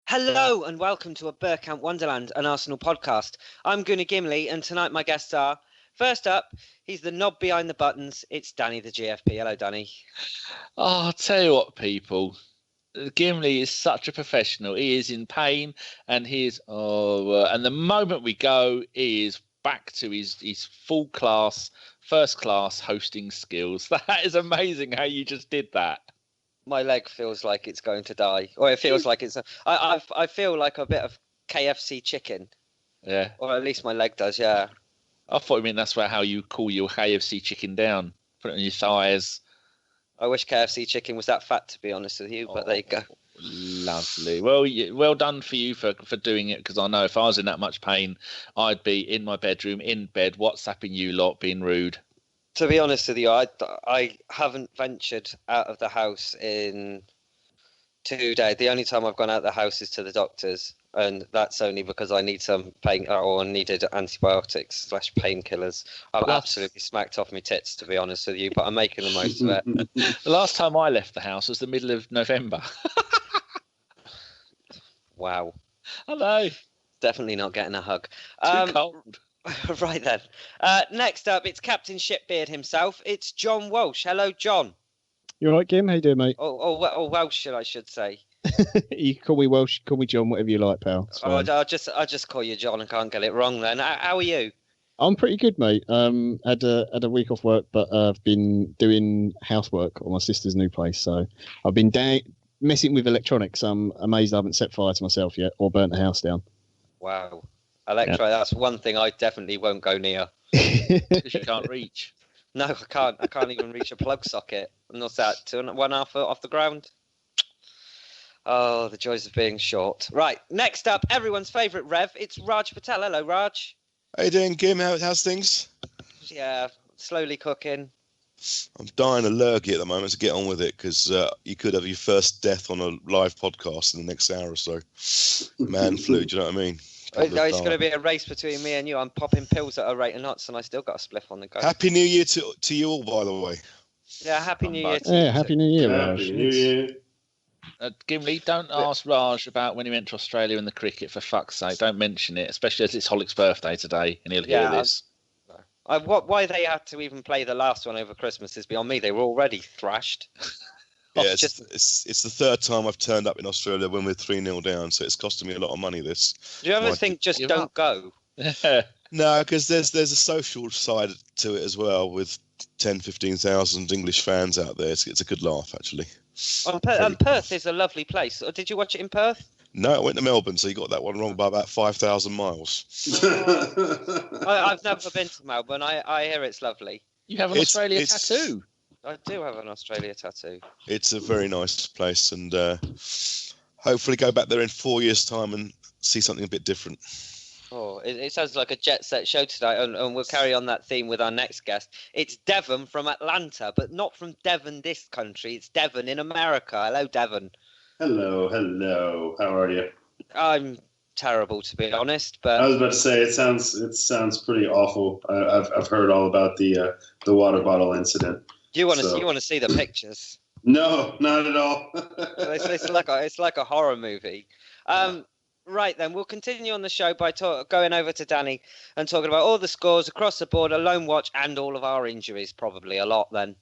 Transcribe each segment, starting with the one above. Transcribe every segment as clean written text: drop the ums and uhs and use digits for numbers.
Hello and welcome to a Bergkamp Wonderland, an Arsenal podcast. I'm Gunnar Gimley and tonight my guests are, first up, he's the knob behind the buttons, it's Danny the GFP. Hello, Danny. Oh, I'll tell you what, people. Gimli is such a professional. He is in pain and and the moment we go, he is back to his full class, first class hosting skills. That is amazing how you just did that. My leg feels like it's going to die, or it feels like it's. I feel like a bit of KFC chicken. Yeah. Or at least my leg does. Yeah. I thought you meant that's how you cool your KFC chicken down. Put it on your thighs. I wish KFC chicken was that fat, to be honest with you, but there you go. Lovely. Well done for you for doing it, because I know if I was in that much pain, I'd be in my bedroom, in bed, WhatsApping you lot, being rude. To be honest with you, I haven't ventured out of the house in 2 days. The only time I've gone out of the house is to the doctors, and that's only because I need some needed antibiotics / painkillers. I'm absolutely smacked off my tits, to be honest with you, but I'm making the most of it. The last time I left the house was the middle of November. Wow. Hello. Definitely not getting a hug. Too cold. Right then. Next up, it's Captain Shitbeard himself. It's John Walsh. Hello, John. You all right, Kim? How you doing, mate? Welsh, I should say. You can call me Welsh, call me John, whatever you like, pal. I'll just call you John. I can't get it wrong then. How are you? I'm pretty good, mate. Had a week off work, but I've been doing housework on my sister's new place. So I've been messing with electronics. I'm amazed I haven't set fire to myself yet or burnt the house down. Wow. That's one thing I definitely won't go near. Because you can't reach. No, I can't. I can't even reach a plug socket. And what's that? 2.5 foot off the ground? Oh, the joys of being short. Right, next up, everyone's favourite Rev. It's Raj Patel. Hello, Raj. How you doing, Kim? How's things? Yeah, slowly cooking. I'm dying of lurgy at the moment, so get on with it, because you could have your first death on a live podcast in the next hour or so. Man flu, do you know what I mean? It's going to be a race between me and you. I'm popping pills at a rate of knots, and I still got a spliff on the go. Happy New Year to you all, by the way. Yeah, Happy New Year. Happy New Year, Raj. Happy New Year. Gimli, don't ask Raj about when he went to Australia in the cricket, for fuck's sake. Don't mention it, especially as it's Hollick's birthday today, and he'll hear this. Why they had to even play the last one over Christmas is beyond me. They were already thrashed. Yeah, it's the third time I've turned up in Australia when we're 3-0 down, so it's costing me a lot of money, this. Do you ever think just don't go? No, because there's a social side to it as well, with 10,000-15,000 English fans out there. It's a good laugh, actually. And Perth is a lovely place. Did you watch it in Perth? No, I went to Melbourne, so you got that one wrong by about 5,000 miles. I've never been to Melbourne. I hear it's lovely. You have an Australia tattoo. I do have an Australia tattoo. It's a very nice place, and hopefully go back there in 4 years' time and see something a bit different. Oh, it sounds like a jet set show tonight, and we'll carry on that theme with our next guest. It's Devon from Atlanta, but not from Devon, this country. It's Devon in America. Hello, Devon. Hello. How are you? I'm terrible, to be honest. But I was about to say it sounds pretty awful. I've heard all about the water bottle incident. You want to see the pictures? No, not at all. it's like a horror movie. Right then, we'll continue on the show by going over to Danny and talking about all the scores across the board, a lone watch, and all of our injuries. Probably a lot then.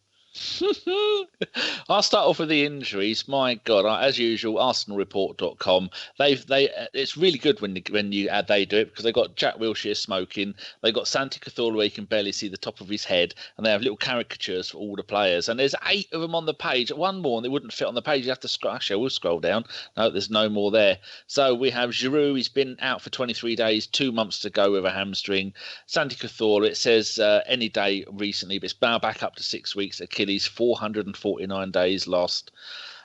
I'll start off with the injuries. My God, as usual, ArsenalReport.com. It's really good when they do it, because they've got Jack Wilshere smoking. They've got Santi Cazorla, you can barely see the top of his head, and they have little caricatures for all the players. And there's 8 of them on the page. One more, and they wouldn't fit on the page. You have to scroll. Actually, we'll scroll down. No, there's no more there. So we have Giroud. He's been out for 23 days, 2 months to go with a hamstring. Santi Cazorla, it says any day recently, but it's now back up to 6 weeks. Achilles, 449 days lost,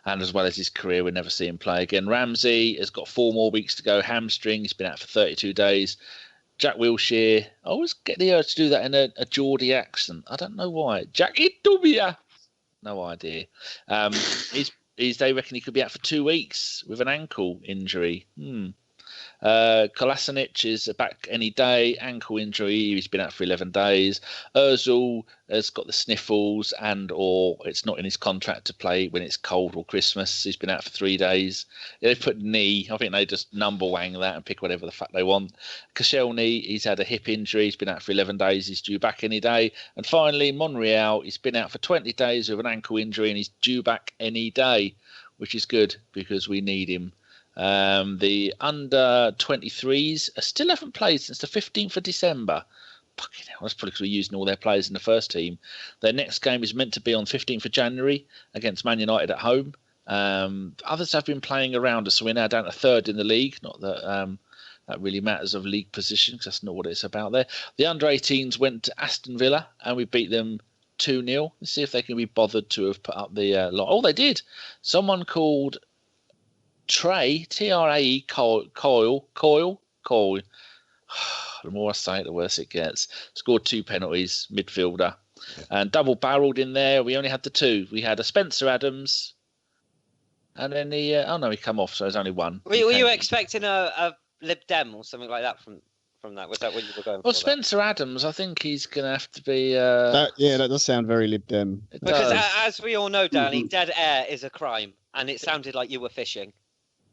and as well as his career, we'll never see him play again. Ramsey has got 4 more weeks to go, hamstring. He's been out for 32 days. Jack Wilshere, I always get the urge to do that in a Geordie accent. I don't know why. Jackie Dubia. No idea. They reckon he could be out for 2 weeks with an ankle injury. Kolasinac is back any day. Ankle injury. He's been out for 11 days. Ozil has got the sniffles or it's not in his contract to play when it's cold or Christmas. He's been out for 3 days. They've put knee. I think they just number wang that and pick whatever the fuck they want. Koscielny, he's had a hip injury. He's been out for 11 days. He's due back any day. And finally, Monreal, he's been out for 20 days with an ankle injury and he's due back any day, which is good because we need him. The under 23s still haven't played since the 15th of December. Fucking hell, that's probably because we're using all their players in the first team. Their next game is meant to be on 15th of January against Man United at home. Others have been playing around us, so we're now down to third in the league. Not that that really matters of league position, because that's not what it's about there. The under 18s went to Aston Villa and we beat them 2-0. Let's see if they can be bothered to have put up the lot. Oh, they did. Someone called Trey, Trae, Coyle. The more I say it, the worse it gets. Scored 2 penalties, midfielder. And double-barrelled in there. We only had the 2. We had a Spencer Adams, and then he come off, so there's only 1. Were you expecting a Lib Dem or something like that from that? Was that what you were going for? Well, Spencer Adams, I think he's going to have to be... that does sound very Lib Dem. Because as we all know, Danny, dead air is a crime, and it sounded like you were fishing.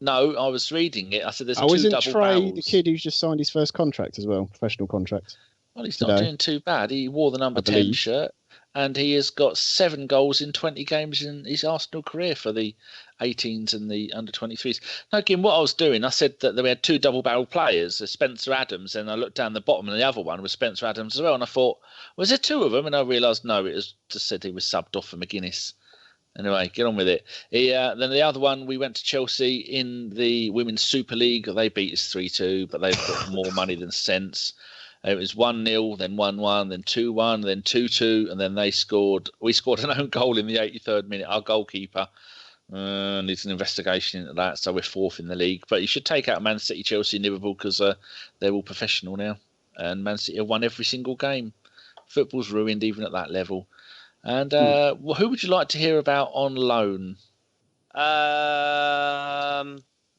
No, I was reading it. I said there's 2 isn't double Trey barrels. the kid who's just signed his first contract as well, professional contract? Well, he's not doing too bad. He wore the number 10 shirt, and he has got 7 goals in 20 games in his Arsenal career for the 18s and the under 23s. Now, again, what I was doing, I said that we had 2 double-barrel players, Spencer Adams, and I looked down the bottom, and the other one was Spencer Adams as well, and I thought, was there 2 of them? And I realised, no, it was just said he was subbed off for McGuinness. Anyway, get on with it. Then the other one, we went to Chelsea in the Women's Super League. They beat us 3-2, but they've got more money than sense. It was 1-0, then 1-1, then 2-1, then 2-2, and then we scored an own goal in the 83rd minute. Our goalkeeper needs an investigation into that, so we're 4th in the league. But you should take out Man City, Chelsea, Liverpool, because they're all professional now. And Man City have won every single game. Football's ruined even at that level. And who would you like to hear about on loan?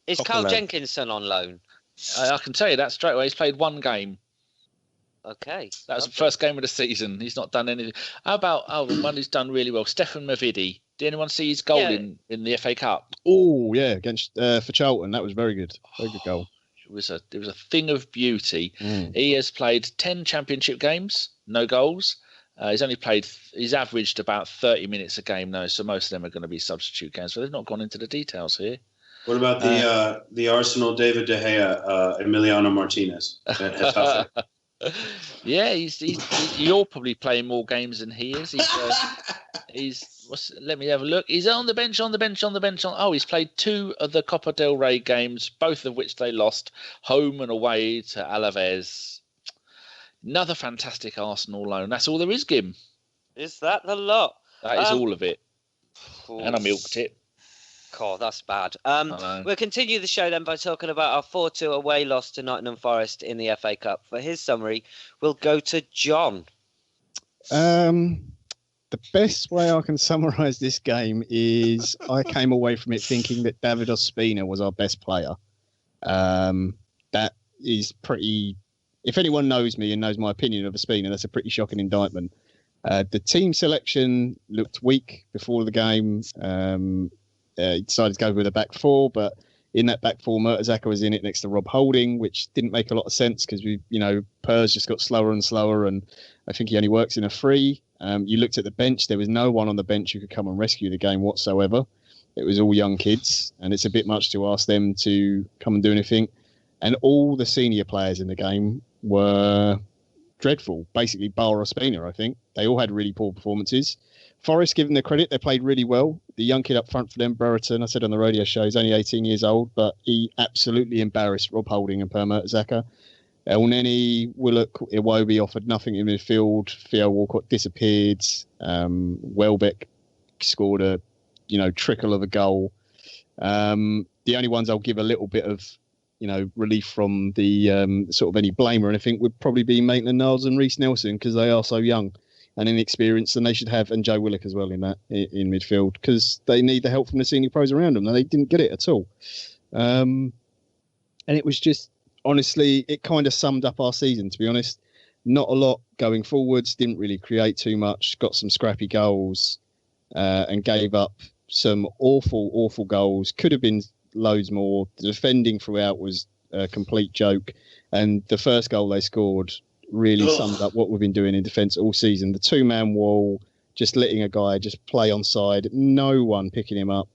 Is Carl Jenkinson on loan? I can tell you that straight away. He's played 1 game. Okay. That was the first game of the season. He's not done anything. How about the one who's done really well? Stefan Mavidi. Did anyone see his goal in the FA Cup? Oh, yeah, against for Charlton. That was very good. Very good goal. It was a thing of beauty. He has played 10 championship games, no goals. He's averaged about 30 minutes a game now, so most of them are going to be substitute games. So they've not gone into the details here. What about the Arsenal David De Gea, Emiliano Martinez? Yeah, you're probably playing more games than he is. Let me have a look. He's on the bench. He's played 2 of the Copa del Rey games, both of which they lost, home and away to Alaves. Another fantastic Arsenal loan. That's all there is, Gim. Is that the lot? That is all of it. And I milked it. God, that's bad. We'll continue the show then by talking about our 4-2 away loss to Nottingham Forest in the FA Cup. For his summary, we'll go to John. The best way I can summarise this game is I came away from it thinking that David Ospina was our best player. That is pretty... If anyone knows me and knows my opinion of Ospina, that's a pretty shocking indictment. The team selection looked weak before the game. He decided to go with a back 4, but in that back 4, Mertesacker was in it next to Rob Holding, which didn't make a lot of sense because Pers just got slower and slower, and I think he only works in a free. You looked at the bench; there was no one on the bench who could come and rescue the game whatsoever. It was all young kids, and it's a bit much to ask them to come and do anything. And all the senior players in the game were dreadful, basically bar Ospina, I think. They all had really poor performances. Forest, give them the credit, they played really well. The young kid up front for them, Brereton, I said on the radio show, he's only 18 years old, but he absolutely embarrassed Rob Holding and Per Mertesacker. Elneny, Willock, Iwobi offered nothing in midfield. Theo Walcott disappeared. Welbeck scored a trickle of a goal. The only ones I'll give a little bit of relief from the sort of any blame or anything would probably be Maitland-Niles and Reece Nelson, because they are so young and inexperienced, and they should have, and Joe Willock as well in midfield, because they need the help from the senior pros around them, and they didn't get it at all. And it was just, honestly, it kind of summed up our season, to be honest. Not a lot going forwards, didn't really create too much, got some scrappy goals, and gave up some awful goals. Could have been loads more. The defending throughout was a complete joke. And the first goal they scored really summed up what we've been doing in defence all season. The two-man wall, just letting a guy just play on side, no one picking him up,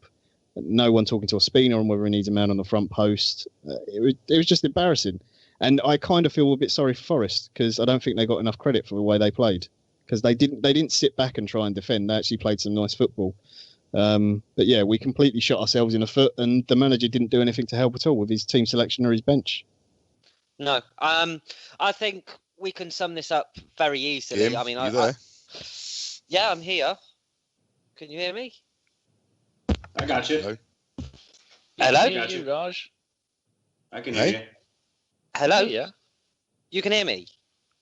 no one talking to Ospina on whether he needs a man on the front post. It was just embarrassing. And I kind of feel a bit sorry for Forest, because I don't think they got enough credit for the way they played, because they didn't sit back and try and defend. They actually played some nice football. But yeah, we completely shot ourselves in the foot, and the manager didn't do anything to help at all with his team selection or his bench. No, I think we can sum this up very easily. Jim, I mean, yeah, I'm here. Can you hear me? I got you. Hello? I got you, Raj. I can hear you. Hello? Yeah. You can hear me?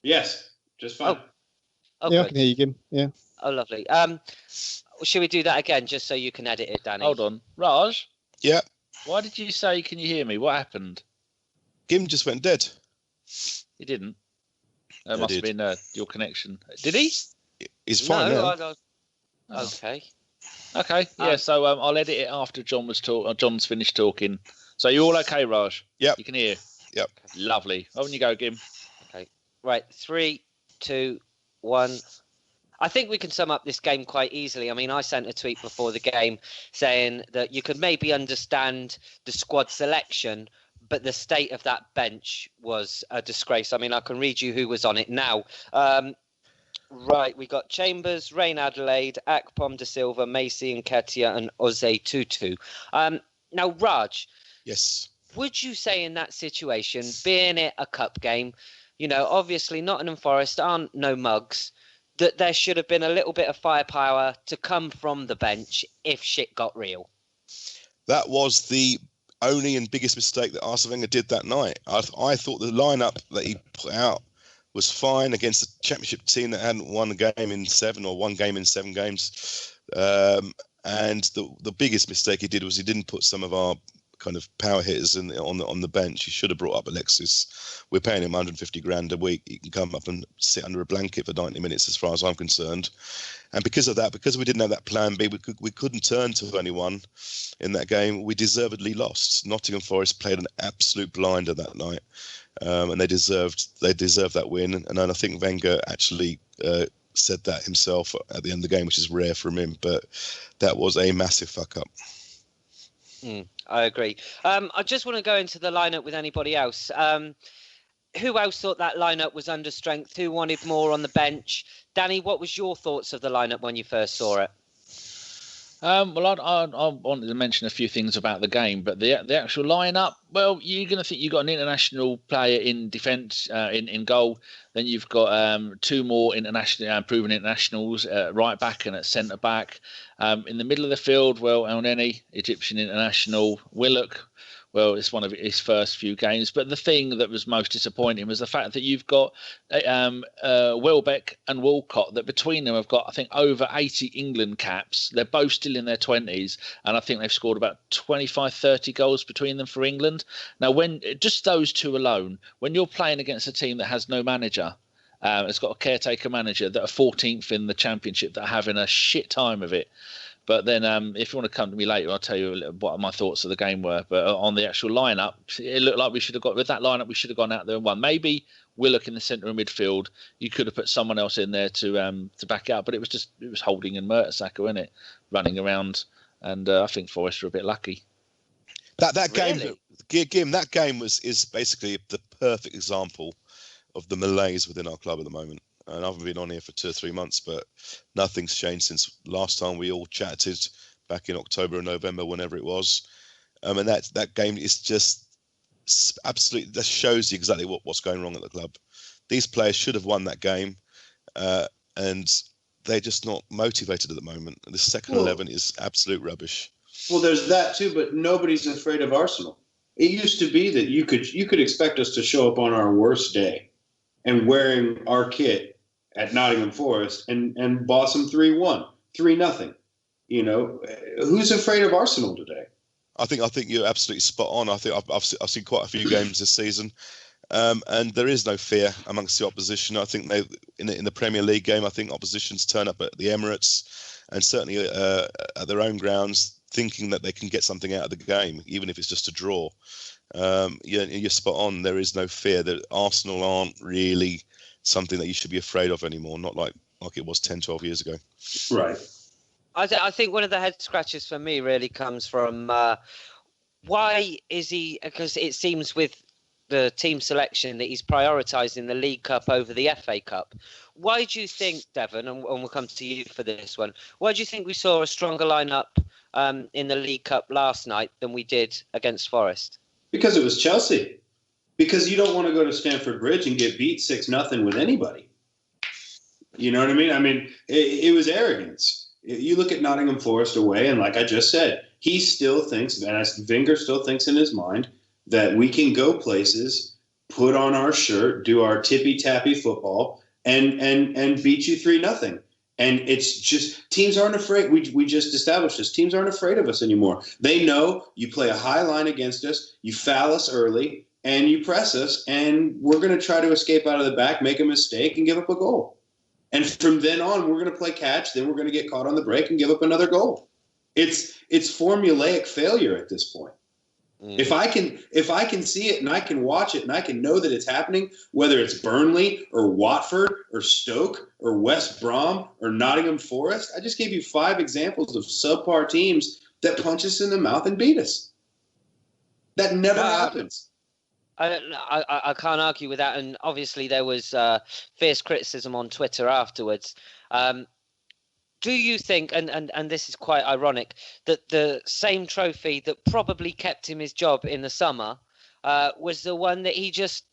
Yes, just fine. Oh, Yeah, good. I can hear you, Jim. Yeah. Oh, lovely. Should we do that again, just so you can edit it, Danny? Hold on. Raj? Yeah. Why did you say, can you hear me? What happened? Gim just went dead. He didn't. That I must did. have been your connection. Did he? He's fine No, now. I don't. Okay. Okay. Yeah. So I'll edit it after John's finished talking. So you all okay, Raj? Yep. You can hear. Yep. Lovely. On you go, Gim. Okay. Right. 3, 2, 1. I think we can sum up this game quite easily. I mean, I sent a tweet before the game saying that you could maybe understand the squad selection, but the state of that bench was a disgrace. I mean, I can read you who was on it now. Right, we got Chambers, Rain Adelaide, Akpom De Silva, Macy Nketiah, and Oze Tutu. Now, Raj, Yes. would you say in that situation, being it a cup game, you know, obviously Nottingham Forest aren't no mugs, that there should have been a little bit of firepower to come from the bench if shit got real? That was the only and biggest mistake that Arsene Wenger did that night. I thought the lineup that he put out was fine against a championship team that hadn't won a game in 7 or one game in 7 games. And the biggest mistake he did was he didn't put some of our kind of power hitters on the bench. He should have brought up Alexis. We're paying him 150 grand a week. He can come up and sit under a blanket for 90 minutes as far as I'm concerned. And because of that, because we didn't have that plan B, we couldn't turn to anyone in that game. We deservedly lost. Nottingham Forest played an absolute blinder that night. And they deserved that win. And I think Wenger actually said that himself at the end of the game, which is rare from him. But that was a massive fuck up. I agree. I just want to go into the lineup with anybody else. Who else thought that lineup was under strength? Who wanted more on the bench? Danny, what was your thoughts of the lineup when you first saw it? Well, I wanted to mention a few things about the game, but the actual lineup, well, you're going to think you've got an international player in defence, in goal. Then you've got 2 more international proven internationals, right back and at centre back. In the middle of the field, well, El Neni, Egyptian international. Willock, well, it's one of his first few games. But the thing that was most disappointing was the fact that you've got Welbeck and Walcott, that between them have got, I think, over 80 England caps. They're both still in their 20s, and I think they've scored about 25, 30 goals between them for England. Now, when just those two alone, when you're playing against a team that has no manager, it's got a caretaker manager that are 14th in the championship that are having a shit time of it. But then if you want to come to me later, I'll tell you a little what my thoughts of the game were. But on the actual lineup, it looked like we should have got with that lineup. We should have gone out there and won. Maybe Willock in the centre of midfield. You could have put someone else in there to back out. But it was Holding and Mertesacker, wasn't it, running around. And I think Forest were a bit lucky. That Really? game, that game is basically the perfect example of the malaise within our club at the moment. And I haven't been on here for 2 or 3 months, but nothing's changed since last time we all chatted back in October and November, whenever it was. And that game is just absolutely, that shows you exactly what's going wrong at the club. These players should have won that game, and they're just not motivated at the moment. The second 11 is absolute rubbish. Well, there's that too, but nobody's afraid of Arsenal. It used to be that you could expect us to show up on our worst day and wearing our kit at Nottingham Forest and boss them 3-1, 3-0. You know, who's afraid of Arsenal today? I think you're absolutely spot on. I think I've seen quite a few games this season, and there is no fear amongst the opposition. I think they in the Premier League game, I think oppositions turn up at the Emirates and certainly at their own grounds, thinking that they can get something out of the game, even if it's just a draw. You're spot on. There is no fear. That Arsenal aren't really something that you should be afraid of anymore. Not like it was 10, 12 years ago. Right. I think one of the head scratches for me really comes from why is he? Because it seems with the team selection that he's prioritising the League Cup over the FA Cup. Why do you think, Devon, and we'll come to you for this one, why do you think we saw a stronger lineup in the League Cup last night than we did against Forest? Because it was Chelsea. Because you don't want to go to Stamford Bridge and get beat 6-0 with anybody. You know what I mean? I mean, it was arrogance. You look at Nottingham Forest away, and like I just said, he still thinks, and Wenger still thinks in his mind, that we can go places, put on our shirt, do our tippy-tappy football, and beat you 3-0. And it's just, teams aren't afraid. We just established this. Teams aren't afraid of us anymore. They know you play a high line against us, you foul us early, and you press us, and we're going to try to escape out of the back, make a mistake, and give up a goal. And from then on, we're going to play catch. Then we're going to get caught on the break and give up another goal. It's formulaic failure at this point. Mm. If I can see it and I can watch it and I can know that it's happening, whether it's Burnley or Watford or Stoke or West Brom or Nottingham Forest, I just gave you 5 examples of subpar teams that punch us in the mouth and beat us. That never happens. I can't argue with that, and obviously there was fierce criticism on Twitter afterwards. Do you think, and this is quite ironic, that the same trophy that probably kept him his job in the summer was the one that he just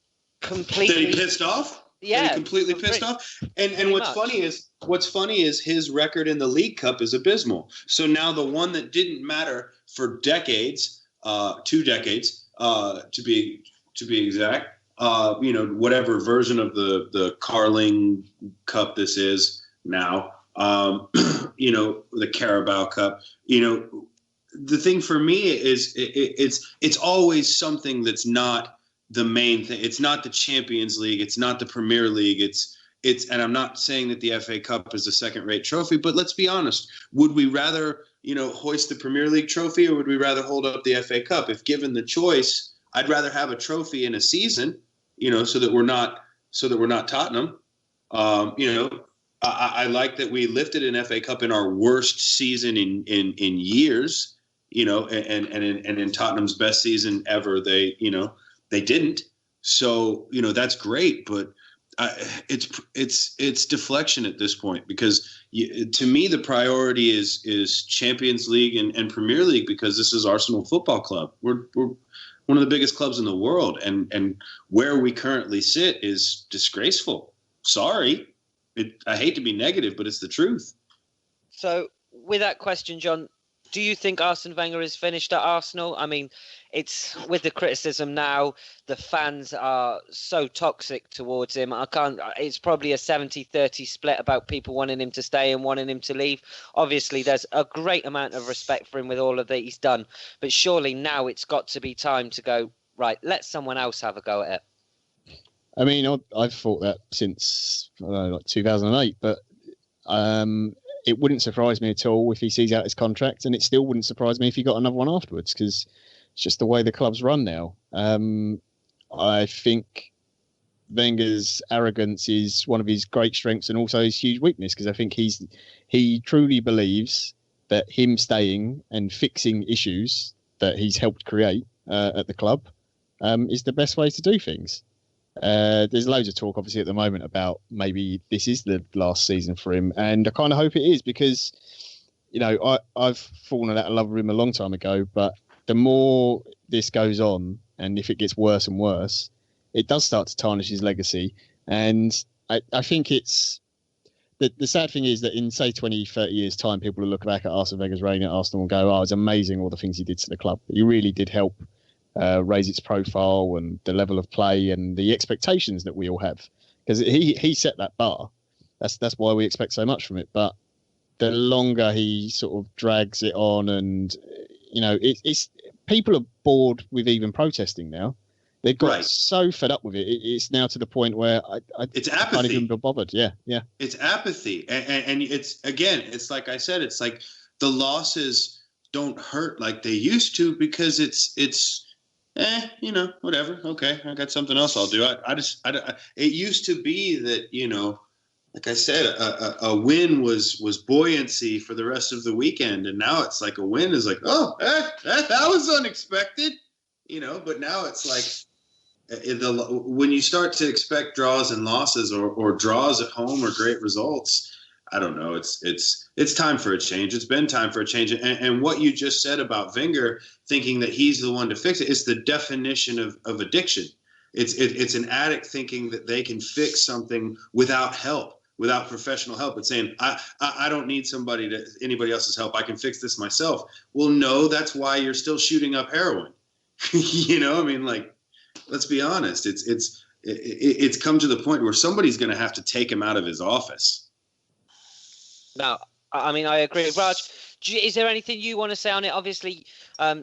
completely... That he pissed off? Yeah. That he completely pissed off? And what's funny is his record in the League Cup is abysmal. So now the one that didn't matter for decades, 2 decades, to be exact, whatever version of the Carling Cup this is now, the Carabao Cup, the thing for me is it's always something that's not the main thing. It's not the Champions League. It's not the Premier League. And I'm not saying that the FA Cup is a second-rate trophy, but let's be honest. Would we rather, hoist the Premier League trophy, or would we rather hold up the FA Cup? If given the choice, I'd rather have a trophy in a season, so that we're not Tottenham. I like that we lifted an FA Cup in our worst season in years, and in Tottenham's best season ever, they didn't. So, that's great, but it's deflection at this point, because to me, the priority is Champions League and Premier League, because this is Arsenal Football Club. We're one of the biggest clubs in the world, and where we currently sit is disgraceful. Sorry. I hate to be negative, but it's the truth. So with that question, John, do you think Arsene Wenger is finished at Arsenal? I mean, it's with the criticism now, the fans are so toxic towards him. It's probably a 70-30 split about people wanting him to stay and wanting him to leave. Obviously, there's a great amount of respect for him with all of that he's done. But surely now it's got to be time to go, right, let someone else have a go at it. I mean, I've thought that since, 2008, but it wouldn't surprise me at all if he sees out his contract, and it still wouldn't surprise me if he got another one afterwards, because it's just the way the club's run now. I think Wenger's arrogance is one of his great strengths and also his huge weakness, because I think he truly believes that him staying and fixing issues that he's helped create at the club is the best way to do things. There's loads of talk, obviously, at the moment about maybe this is the last season for him, and I kind of hope it is, because, I've fallen out of love with him a long time ago, but the more this goes on, and if it gets worse and worse, it does start to tarnish his legacy. And I think it's the sad thing is that in, say, 20, 30 years' time, people will look back at Arsene Wenger's reign at Arsenal and go, oh, it's amazing all the things he did to the club. He really did help raise its profile and the level of play and the expectations that we all have, because he set that bar. That's why we expect so much from it. But the longer he sort of drags it on, and it's people are bored with even protesting now. They've got Right. so fed up with it. It's now to the point where I It's can't apathy. even be bothered. Yeah. It's apathy, and it's like I said, it's like the losses don't hurt like they used to because it's whatever. Okay, I got something else I'll do. It used to be that, like I said, a win was buoyancy for the rest of the weekend, and now it's like a win is like, that was unexpected, But now it's like when you start to expect draws and losses or draws at home or great results, I don't know. It's time for a change. It's been time for a change. And what you just said about Wenger thinking that he's the one to fix it is the definition of addiction. It's an addict thinking that they can fix something without help, without professional help. It's saying, I don't need anybody else's help. I can fix this myself. Well, no, that's why you're still shooting up heroin. Let's be honest. It's come to the point where somebody's going to have to take him out of his office. No, I agree. Raj, is there anything you want to say on it? Obviously,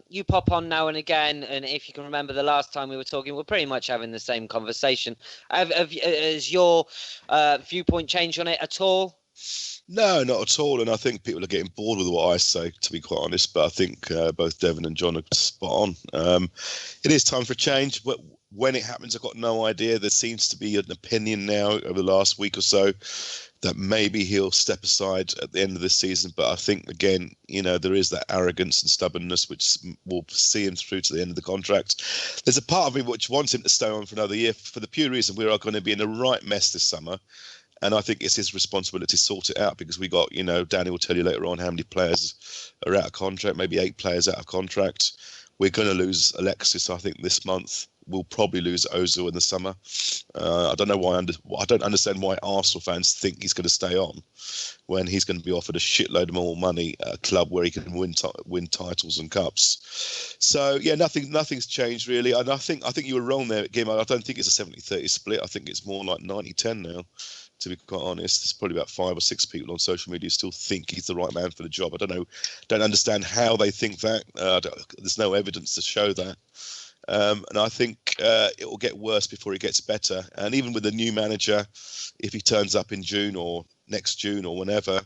you pop on now and again, and if you can remember the last time we were talking, we're pretty much having the same conversation. Has your viewpoint changed on it at all? No, not at all. And I think people are getting bored with what I say, to be quite honest. But I think both Devon and John are spot on. It is time for change. But when it happens, I've got no idea. There seems to be an opinion now over the last week or so that maybe he'll step aside at the end of this season. But I think, again, there is that arrogance and stubbornness which will see him through to the end of the contract. There's a part of me which wants him to stay on for another year for the pure reason we are going to be in a right mess this summer. And I think it's his responsibility to sort it out because we got, Danny will tell you later on how many players are out of contract, maybe 8 players out of contract. We're going to lose Alexis, I think, this month. We'll probably lose Ozil in the summer. I don't know why. I don't understand why Arsenal fans think he's going to stay on when he's going to be offered a shitload more money at a club where he can win titles and cups. So yeah, nothing's changed really. And I think you were wrong there, Game. I don't think it's a 70-30 split. I think it's more like 90-10 now. To be quite honest, there's probably about 5 or 6 people on social media still think he's the right man for the job. I don't understand how they think that. There's no evidence to show that. And I think it will get worse before it gets better. And even with the new manager, if he turns up in June or next June or whenever,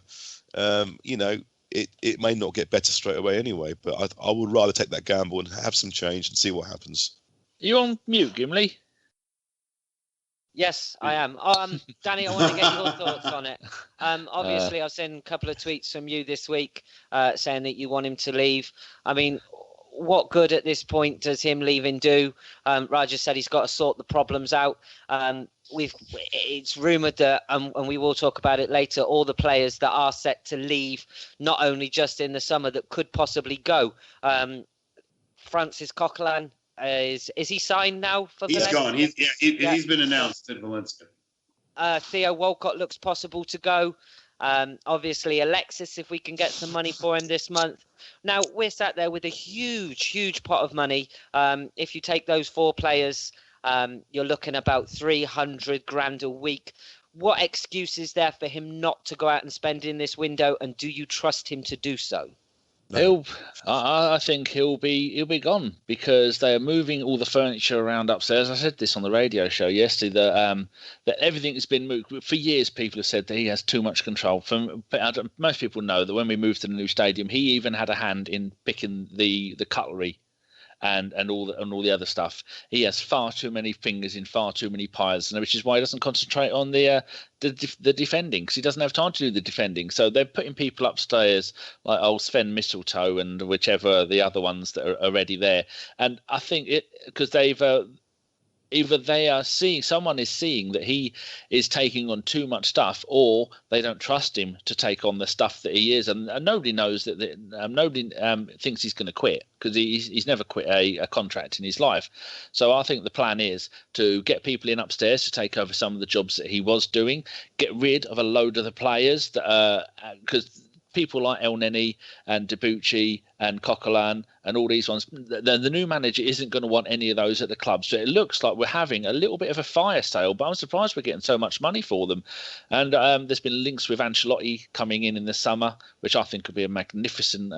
it may not get better straight away anyway. But I would rather take that gamble and have some change and see what happens. Are you on mute, Gimli? Yes, I am. Danny, I want to get your thoughts on it. Obviously, I've seen a couple of tweets from you this week saying that you want him to leave. What good at this point does him leaving do? Raj said he's got to sort the problems out. It's rumoured that, and we will talk about it later, all the players that are set to leave, not only just in the summer, that could possibly go. Francis Coquelin, is he signed now for Valencia? He's gone. He's been announced at Valencia. Theo Walcott looks possible to go. Obviously, Alexis, if we can get some money for him this month. Now, we're sat there with a huge pot of money. If you take those 4 players, you're looking about 300 grand a week. What excuse is there for him not to go out and spend in this window? And do you trust him to do so? I think he'll be gone because they are moving all the furniture around upstairs. I said this on the radio show yesterday that everything has been moved. For years, people have said that he has too much control. Most people know that when we moved to the new stadium, he even had a hand in picking the cutlery and all the other stuff. He has far too many fingers in far too many pies, and which is why he doesn't concentrate on the defending, because he doesn't have time to do the defending. So they're putting people upstairs like old Sven Mistletoe and whichever the other ones that are already there. And I think because they've either they are seeing someone is seeing that he is taking on too much stuff, or they don't trust him to take on the stuff that he is, and nobody knows that nobody thinks he's going to quit, because he's never quit a contract in his life. So I think the plan is to get people in upstairs to take over some of the jobs that he was doing, get rid of a load of the players that because people like El Neni and Debuchy and Coquelin and all these ones, the new manager isn't going to want any of those at the club. So it looks like we're having a little bit of a fire sale, but I'm surprised we're getting so much money for them. And there's been links with Ancelotti coming in the summer, which I think could be a magnificent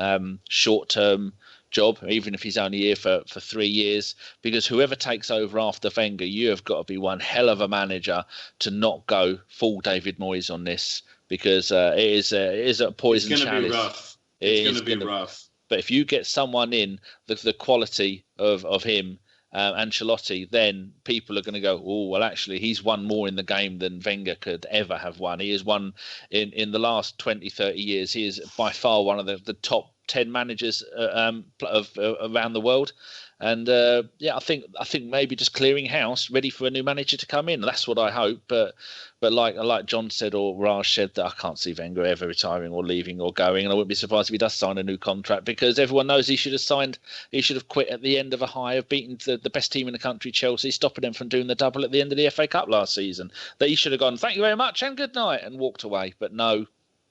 short-term job, even if he's only here for 3 years, because whoever takes over after Wenger, you have got to be one hell of a manager to not go full David Moyes on this, because it is a poison chalice. It's going to be rough. But if you get someone in the quality of him, Ancelotti, then people are going to go, oh, well, actually, he's won more in the game than Wenger could ever have won. He has won in the last 20, 30 years. He is by far one of the top 10 managers of around the world. And I think maybe just clearing house, ready for a new manager to come in. That's what I hope. But like John said, or Raj said, that I can't see Wenger ever retiring or leaving or going. And I wouldn't be surprised if he does sign a new contract, because everyone knows he should have quit at the end of a high of beating the best team in the country, Chelsea, stopping them from doing the double at the end of the FA Cup last season. That he should have gone, thank you very much and good night, and walked away. But no,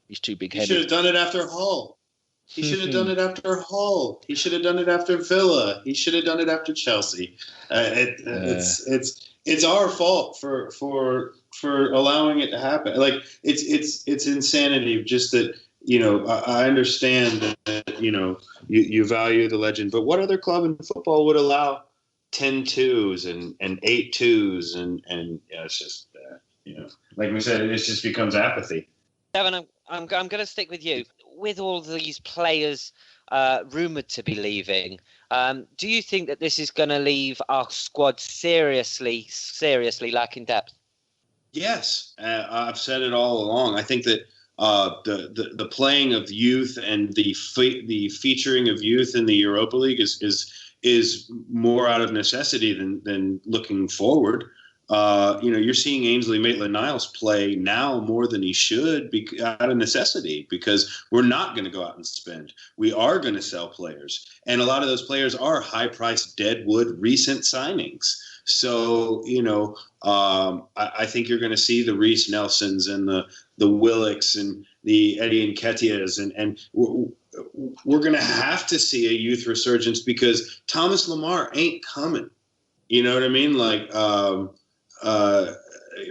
he's too big-headed. He should have done it after Hull. He should have done it after Hull. He should have done it after Villa. He should have done it after Chelsea. It's our fault for allowing it to happen. Like it's insanity. Just that, you know, I understand that, you know, you value the legend, but what other club in football would allow 10-2s and 8-2s and it's just you know, like we said, it just becomes apathy. Devon, I'm going to stick with you. With all these players rumoured to be leaving, do you think that this is going to leave our squad seriously lacking depth? Yes, I've said it all along. I think that the playing of youth and the featuring of youth in the Europa League is more out of necessity than looking forward. You know, you're seeing Ainsley Maitland-Niles play now more than he should out of necessity, because we're not going to go out and spend. We are going to sell players. And a lot of those players are high-priced, deadwood, recent signings. So, you know, I think you're going to see the Reece Nelsons and the Willocks and the Eddie Nketiahs. And we're going to have to see a youth resurgence, because Thomas Lemar ain't coming. You know what I mean? Like,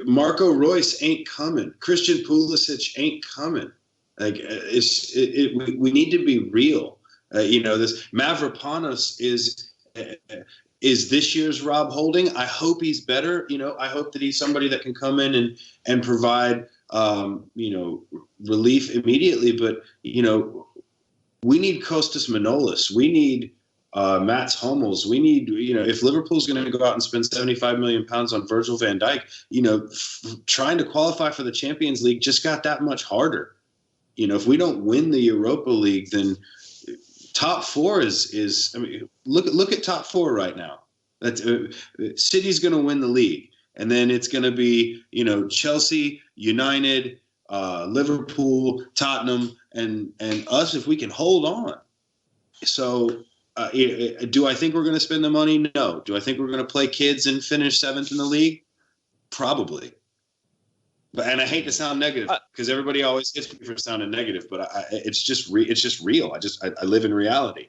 Marco Reus ain't coming. Christian Pulisic ain't coming. Like we need to be real. You know, this Mavropanos is this year's Rob Holding. I hope he's better. You know, I hope that he's somebody that can come in and provide you know, relief immediately. But you know, we need Kostas Manolis. We need Mats Hummels. We need, you know, if Liverpool's going to go out and spend £75 million on Virgil van Dijk, you know, trying to qualify for the Champions League just got that much harder. You know, if we don't win the Europa League, then top four is I mean, look at top four right now. That's City's going to win the league, and then it's going to be, you know, Chelsea, United, Liverpool, Tottenham, and us if we can hold on. So. Do I think we're going to spend the money? No. Do I think we're going to play kids and finish 7th in the league? Probably. And I hate to sound negative, because everybody always hits me for sounding negative, but it's just real. I live in reality.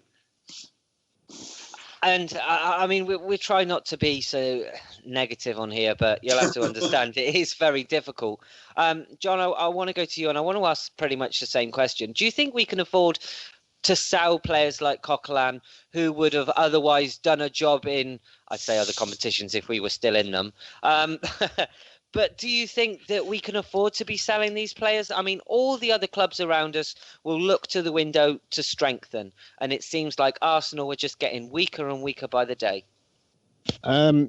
And I mean, we try not to be so negative on here, but you'll have to understand it is very difficult. John, I want to go to you, and I want to ask pretty much the same question. Do you think we can afford to sell players like Coquelin, who would have otherwise done a job in, I'd say, other competitions if we were still in them? But do you think that we can afford to be selling these players? I mean, all the other clubs around us will look to the window to strengthen, and it seems like Arsenal are just getting weaker and weaker by the day.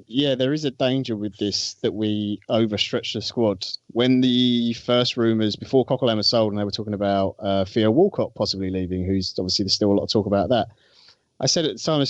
Yeah, there is a danger with this, that we overstretch the squad. When the first rumours, before Coquelin was sold, and they were talking about Theo Walcott possibly leaving, who's obviously there's still a lot of talk about that. I said at the time,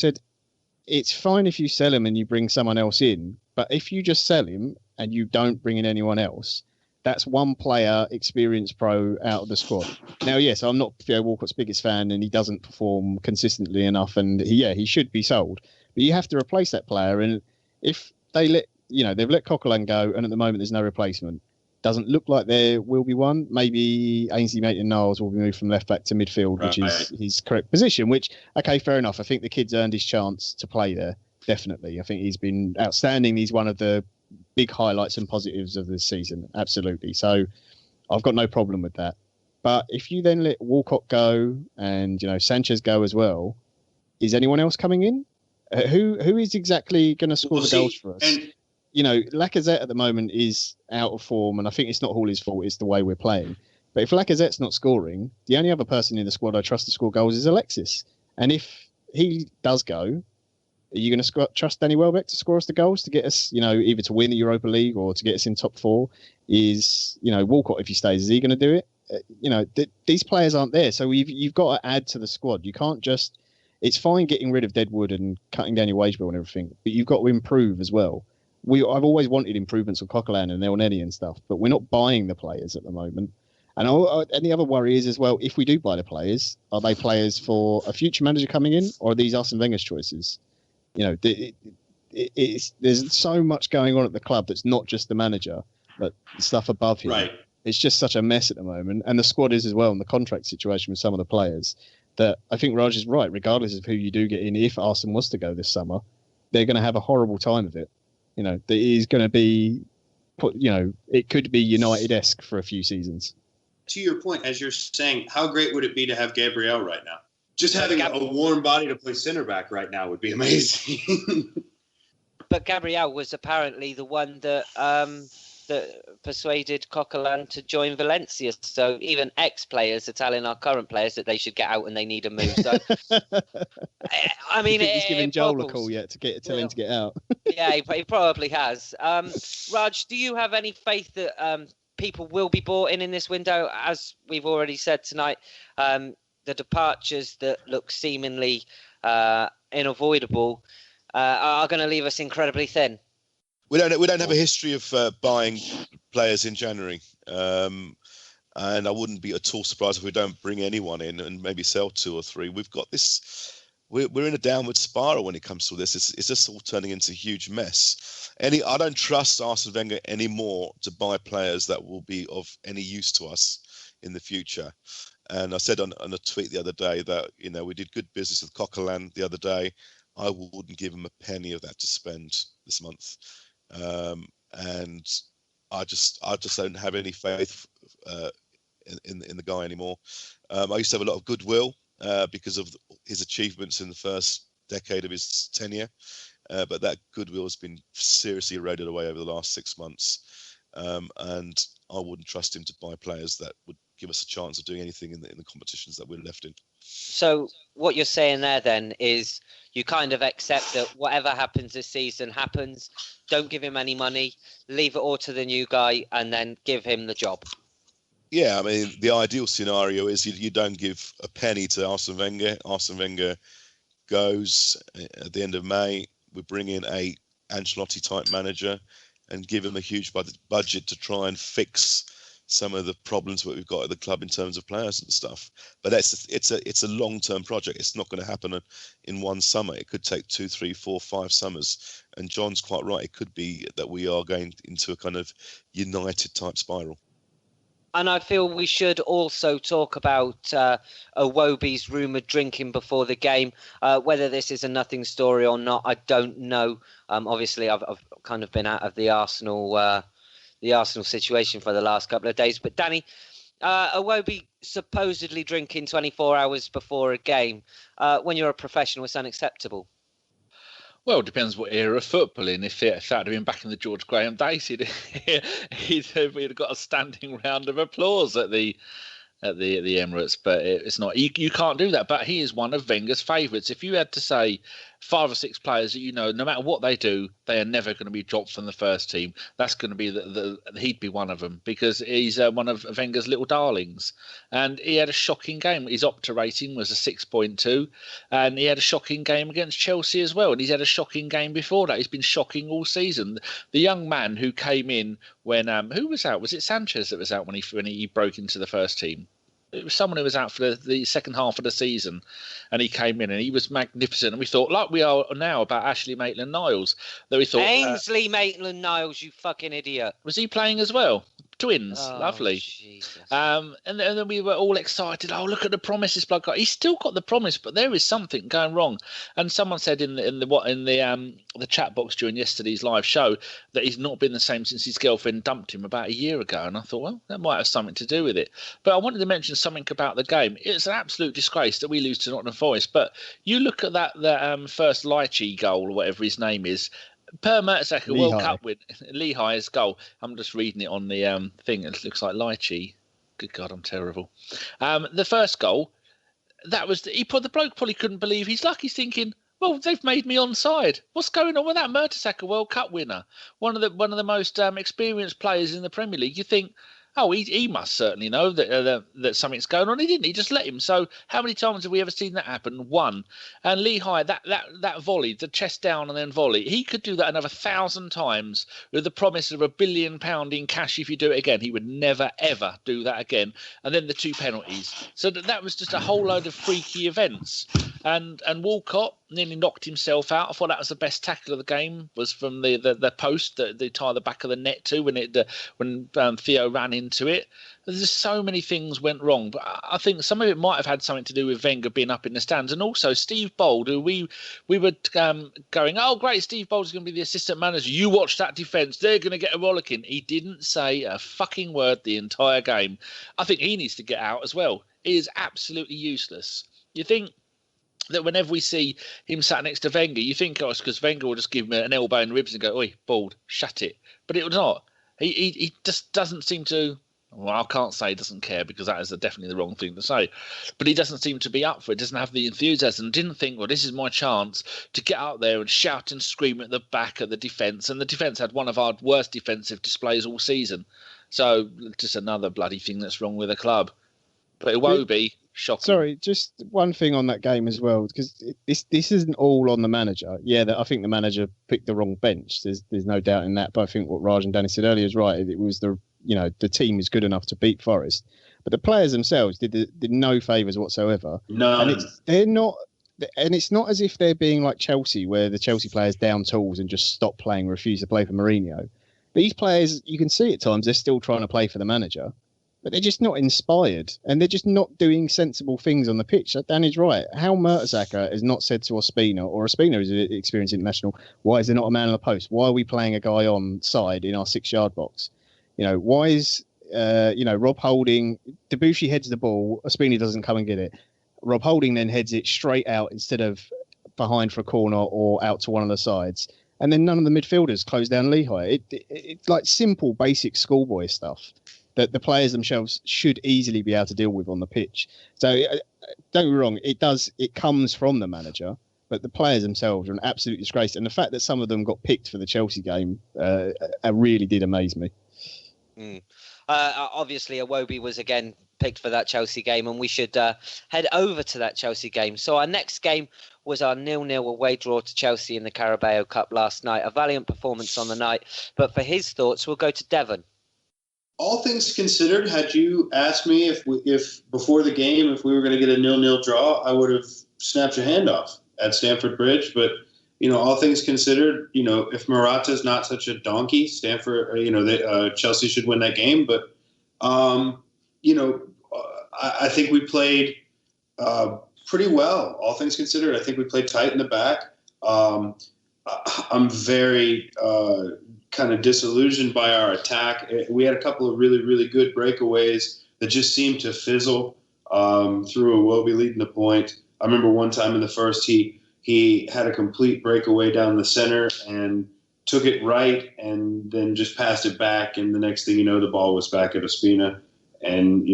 it's fine if you sell him and you bring someone else in, but if you just sell him and you don't bring in anyone else, that's one player, experienced pro, out of the squad. Now, yes, I'm not Theo Walcott's biggest fan, and he doesn't perform consistently enough, and he should be sold. But you have to replace that player, and if they've let Coquelin go, and at the moment there's no replacement. Doesn't look like there will be one. Maybe Ainsley Maitland-Niles will be moved from left back to midfield, which is his correct position. Which, okay, fair enough. I think the kid's earned his chance to play there. Definitely, I think he's been outstanding. He's one of the big highlights and positives of this season. Absolutely. So I've got no problem with that. But if you then let Walcott go and Sanchez go as well, is anyone else coming in? Who is exactly going to score the goals for us? And Lacazette at the moment is out of form, and I think it's not Hawley's fault. It's the way we're playing. But if Lacazette's not scoring, the only other person in the squad I trust to score goals is Alexis. And if he does go, are you going to trust Danny Welbeck to score us the goals to get us, either to win the Europa League or to get us in top 4? Is, Walcott, if he stays, is he going to do it? These players aren't there. So you've got to add to the squad. You can't just, it's fine getting rid of Deadwood and cutting down your wage bill and everything, but you've got to improve as well. I've always wanted improvements on Coquelin and Elneny and stuff, but we're not buying the players at the moment. And the other worry is as well, if we do buy the players, are they players for a future manager coming in, or are these Arsene Wenger's choices? There's so much going on at the club that's not just the manager, but stuff above him. Right. It's just such a mess at the moment, and the squad is as well, and the contract situation with some of the players. That I think Raj is right. Regardless of who you do get in, if Arsene was to go this summer, they're going to have a horrible time of it. There is going to be, it could be United-esque for a few seasons. To your point, as you're saying, how great would it be to have Gabriel right now? Just having a warm body to play center back right now would be amazing. But Gabriel was apparently the one that persuaded Coquelin to join Valencia. So even ex-players are telling our current players that they should get out and they need a move. So I mean, he's giving Joel a call yet to tell him to get out. Yeah, he probably has. Raj, do you have any faith that people will be bought in this window? As we've already said tonight, the departures that look seemingly unavoidable are going to leave us incredibly thin. We don't have a history of buying players in January, and I wouldn't be at all surprised if we don't bring anyone in and maybe sell 2 or 3. We've got this. We're in a downward spiral when it comes to this. It's just all turning into a huge mess. I don't trust Arsene Wenger anymore to buy players that will be of any use to us in the future. And I said on a tweet the other day that we did good business with Coquelin the other day. I wouldn't give him a penny of that to spend this month. And I just don't have any faith in the guy anymore. I used to have a lot of goodwill because of his achievements in the first decade of his tenure, but that goodwill has been seriously eroded away over the last 6 months. And I wouldn't trust him to buy players that would give us a chance of doing anything in the competitions that we're left in. So what you're saying there then is you kind of accept that whatever happens this season happens. Don't give him any money, leave it all to the new guy, and then give him the job. Yeah, I mean, the ideal scenario is you don't give a penny to Arsene Wenger. Arsene Wenger goes at the end of May. We bring in a Ancelotti-type manager and give him a huge budget to try and fix some of the problems that we've got at the club in terms of players and stuff. But it's a long-term project. It's not going to happen in one summer. It could take 2, 3, 4, 5 summers. And John's quite right. It could be that we are going into a kind of United-type spiral. And I feel we should also talk about Iwobi's rumoured drinking before the game. Whether this is a nothing story or not, I don't know. Obviously, I've kind of been out of the Arsenal situation for the last couple of days. But Danny, Iwobi supposedly drinking 24 hours before a game. When you're a professional, it's unacceptable. Well, it depends what era of footballing. If that had been back in the George Graham days, he'd have got a standing round of applause at the Emirates. But it's not. You can't do that. But he is one of Wenger's favourites. If you had to say 5 or 6 players that no matter what they do, they are never going to be dropped from the first team, that's going to be he'd be one of them, because he's one of Wenger's little darlings. And he had a shocking game. His Opta rating was a 6.2, and he had a shocking game against Chelsea as well. And he's had a shocking game before that. He's been shocking all season. The young man who came in when who was out? Was it Sanchez that was out when he broke into the first team? It was someone who was out for the second half of the season, and he came in and he was magnificent. And we thought, like we are now about Ashley Maitland-Niles, that we thought Ainsley Maitland-Niles, you fucking idiot. Was he playing as well? twins. Oh, Lovely. Jesus. And then we were all excited. Oh, look at the promise this bloke got. He's still got the promise, but there is something going wrong. And someone said in the chat box during yesterday's live show that he's not been the same since his girlfriend dumped him about a year ago. And I thought, well, that might have something to do with it. But I wanted to mention something about the game. It's an absolute disgrace that we lose to Nottingham Forest. But you look at that first Lychee goal, or whatever his name is. Per Mertesacker World Cup win, Lehigh's goal. I'm just reading it on the thing. It looks like Lychee. Good God, I'm terrible. The first goal, the bloke probably couldn't believe his luck. He's thinking, well, they've made me onside. What's going on with that? Mertesacker World Cup winner, one of the most experienced players in the Premier League. You think, oh, he must certainly know that something's going on. He didn't. He just let him. So how many times have we ever seen that happen? One. And Lehigh, that volley, the chest down and then volley, he could do that another 1,000 times with the promise of £1 billion in cash if you do it again. He would never, ever do that again. And then the 2 penalties. So that was just a whole load of freaky events. And Walcott nearly knocked himself out. I thought that was the best tackle of the game, was from the post that they tie the back of the net to when Theo ran into it. There's just so many things went wrong, but I think some of it might have had something to do with Wenger being up in the stands, and also Steve Bold, who we were going, oh great, Steve Bold's going to be the assistant manager. You watch that defence; they're going to get a rollicking. He didn't say a fucking word the entire game. I think he needs to get out as well. He is absolutely useless. You think that whenever we see him sat next to Wenger, you think, oh, it's because Wenger will just give him an elbow in the ribs and go, oi, Bald, shut it. But it would not. He just doesn't seem to. Well, I can't say he doesn't care, because that is definitely the wrong thing to say. But he doesn't seem to be up for it, doesn't have the enthusiasm. Didn't think, well, this is my chance to get out there and shout and scream at the back of the defence. And the defence had one of our worst defensive displays all season. So just another bloody thing that's wrong with the club. But Iwobi, shocking. Sorry, just one thing on that game as well, because this isn't all on the manager. Yeah, I think the manager picked the wrong bench. There's no doubt in that. But I think what Raj and Danny said earlier is right. It was the team is good enough to beat Forest, but the players themselves did no favours whatsoever. No, and they're not. And it's not as if they're being like Chelsea, where the Chelsea players down tools and just stop playing, refuse to play for Mourinho. These players, you can see at times they're still trying to play for the manager, but they're just not inspired, and they're just not doing sensible things on the pitch. Danny's right. How Mertesacker has not said to Ospina, or Ospina is an experienced international, why is there not a man on the post? Why are we playing a guy on side in our 6-yard box? Why is, Rob Holding, Debussy heads the ball, Ospina doesn't come and get it. Rob Holding then heads it straight out instead of behind for a corner or out to one of the sides. And then none of the midfielders close down Lehigh. It's like simple, basic schoolboy stuff that the players themselves should easily be able to deal with on the pitch. So don't get me wrong, it comes from the manager, but the players themselves are an absolute disgrace. And the fact that some of them got picked for the Chelsea game really did amaze me. Obviously, Iwobi was again picked for that Chelsea game, and we should head over to that Chelsea game. So our next game was our 0-0 away draw to Chelsea in the Carabao Cup last night. A valiant performance on the night, but for his thoughts, we'll go to Devon. All things considered, had you asked me if before the game if we were going to get a 0-0 draw, I would have snapped your hand off at Stamford Bridge. But all things considered, if Morata's not such a donkey, Chelsea should win that game. But I think we played pretty well. All things considered, I think we played tight in the back. I'm very kind of disillusioned by our attack. We had a couple of really, really good breakaways that just seemed to fizzle through Iwobi leading the point. I remember one time in the first, he had a complete breakaway down the center and took it right and then just passed it back. And the next thing you know, the ball was back at Ospina. And,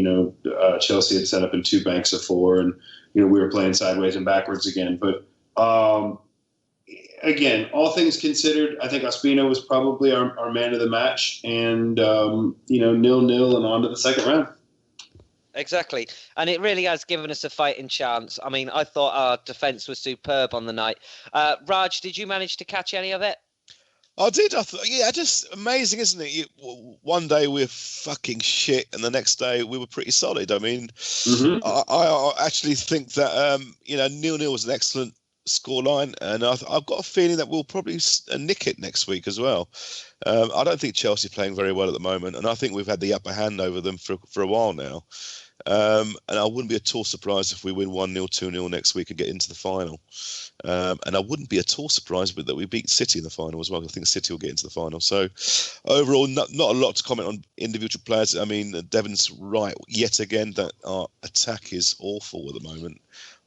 Chelsea had set up in 2 banks of 4. And, we were playing sideways and backwards again. But, again, all things considered, I think Ospina was probably our man of the match. And, 0-0 and on to the second round. Exactly. And it really has given us a fighting chance. I mean, I thought our defence was superb on the night. Raj, did you manage to catch any of it? I did. I thought, just amazing, isn't it? One day we're fucking shit, and the next day we were pretty solid. I mean, I actually think that 0-0 was an excellent scoreline, and I've got a feeling that we'll probably nick it next week as well. I don't think Chelsea are playing very well at the moment, and I think we've had the upper hand over them for a while now. And I wouldn't be at all surprised if we win 1-0, 2-0 next week and get into the final. And I wouldn't be at all surprised that we beat City in the final as well. I think City will get into the final. So overall, not a lot to comment on individual players. I mean, Devon's right yet again that our attack is awful at the moment.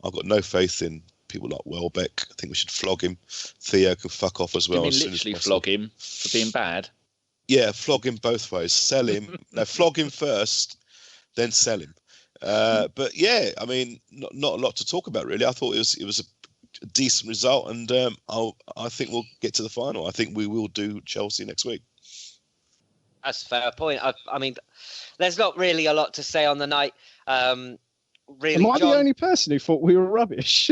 I've got no faith in people like Welbeck. I think we should flog him. Theo can fuck off as well. You mean literally flog him for being bad? Yeah, flog him both ways. Sell him. No, flog him first, then sell him. But yeah, I mean, not a lot to talk about really. I thought it was a decent result, and I think we'll get to the final. I think we will do Chelsea next week. That's a fair point. I mean, there's not really a lot to say on the night. Really, am I John... the only person who thought we were rubbish?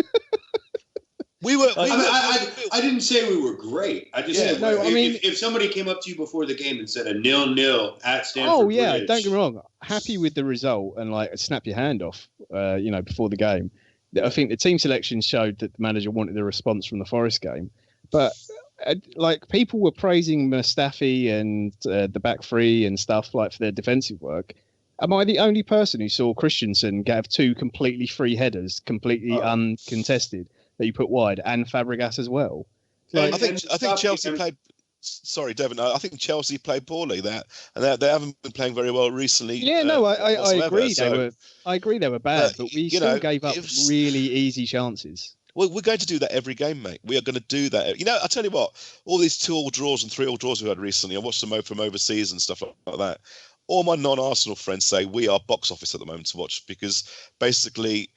I didn't say we were great. I just said, no, if somebody came up to you before the game and said a 0-0 at Stamford Bridge, don't get me wrong. Happy with the result and like snap your hand off, before the game. I think the team selection showed that the manager wanted a response from the Forest game, but like people were praising Mustafi and the back three and stuff like for their defensive work. Am I the only person who saw Christensen have two completely free headers, completely uncontested, that you put wide, and Fabregas as well? Like, I think Chelsea played. Sorry, Devon. I think Chelsea played poorly. They haven't been playing very well recently. Yeah, I agree. I agree they were bad, but we still gave up really easy chances. Well, we're going to do that every game, mate. We are going to do that. I tell you what, all these 2-2 draws and 3-3 draws we had recently, I watched them from overseas and stuff like that. All my non-Arsenal friends say we are box office at the moment to watch, because basically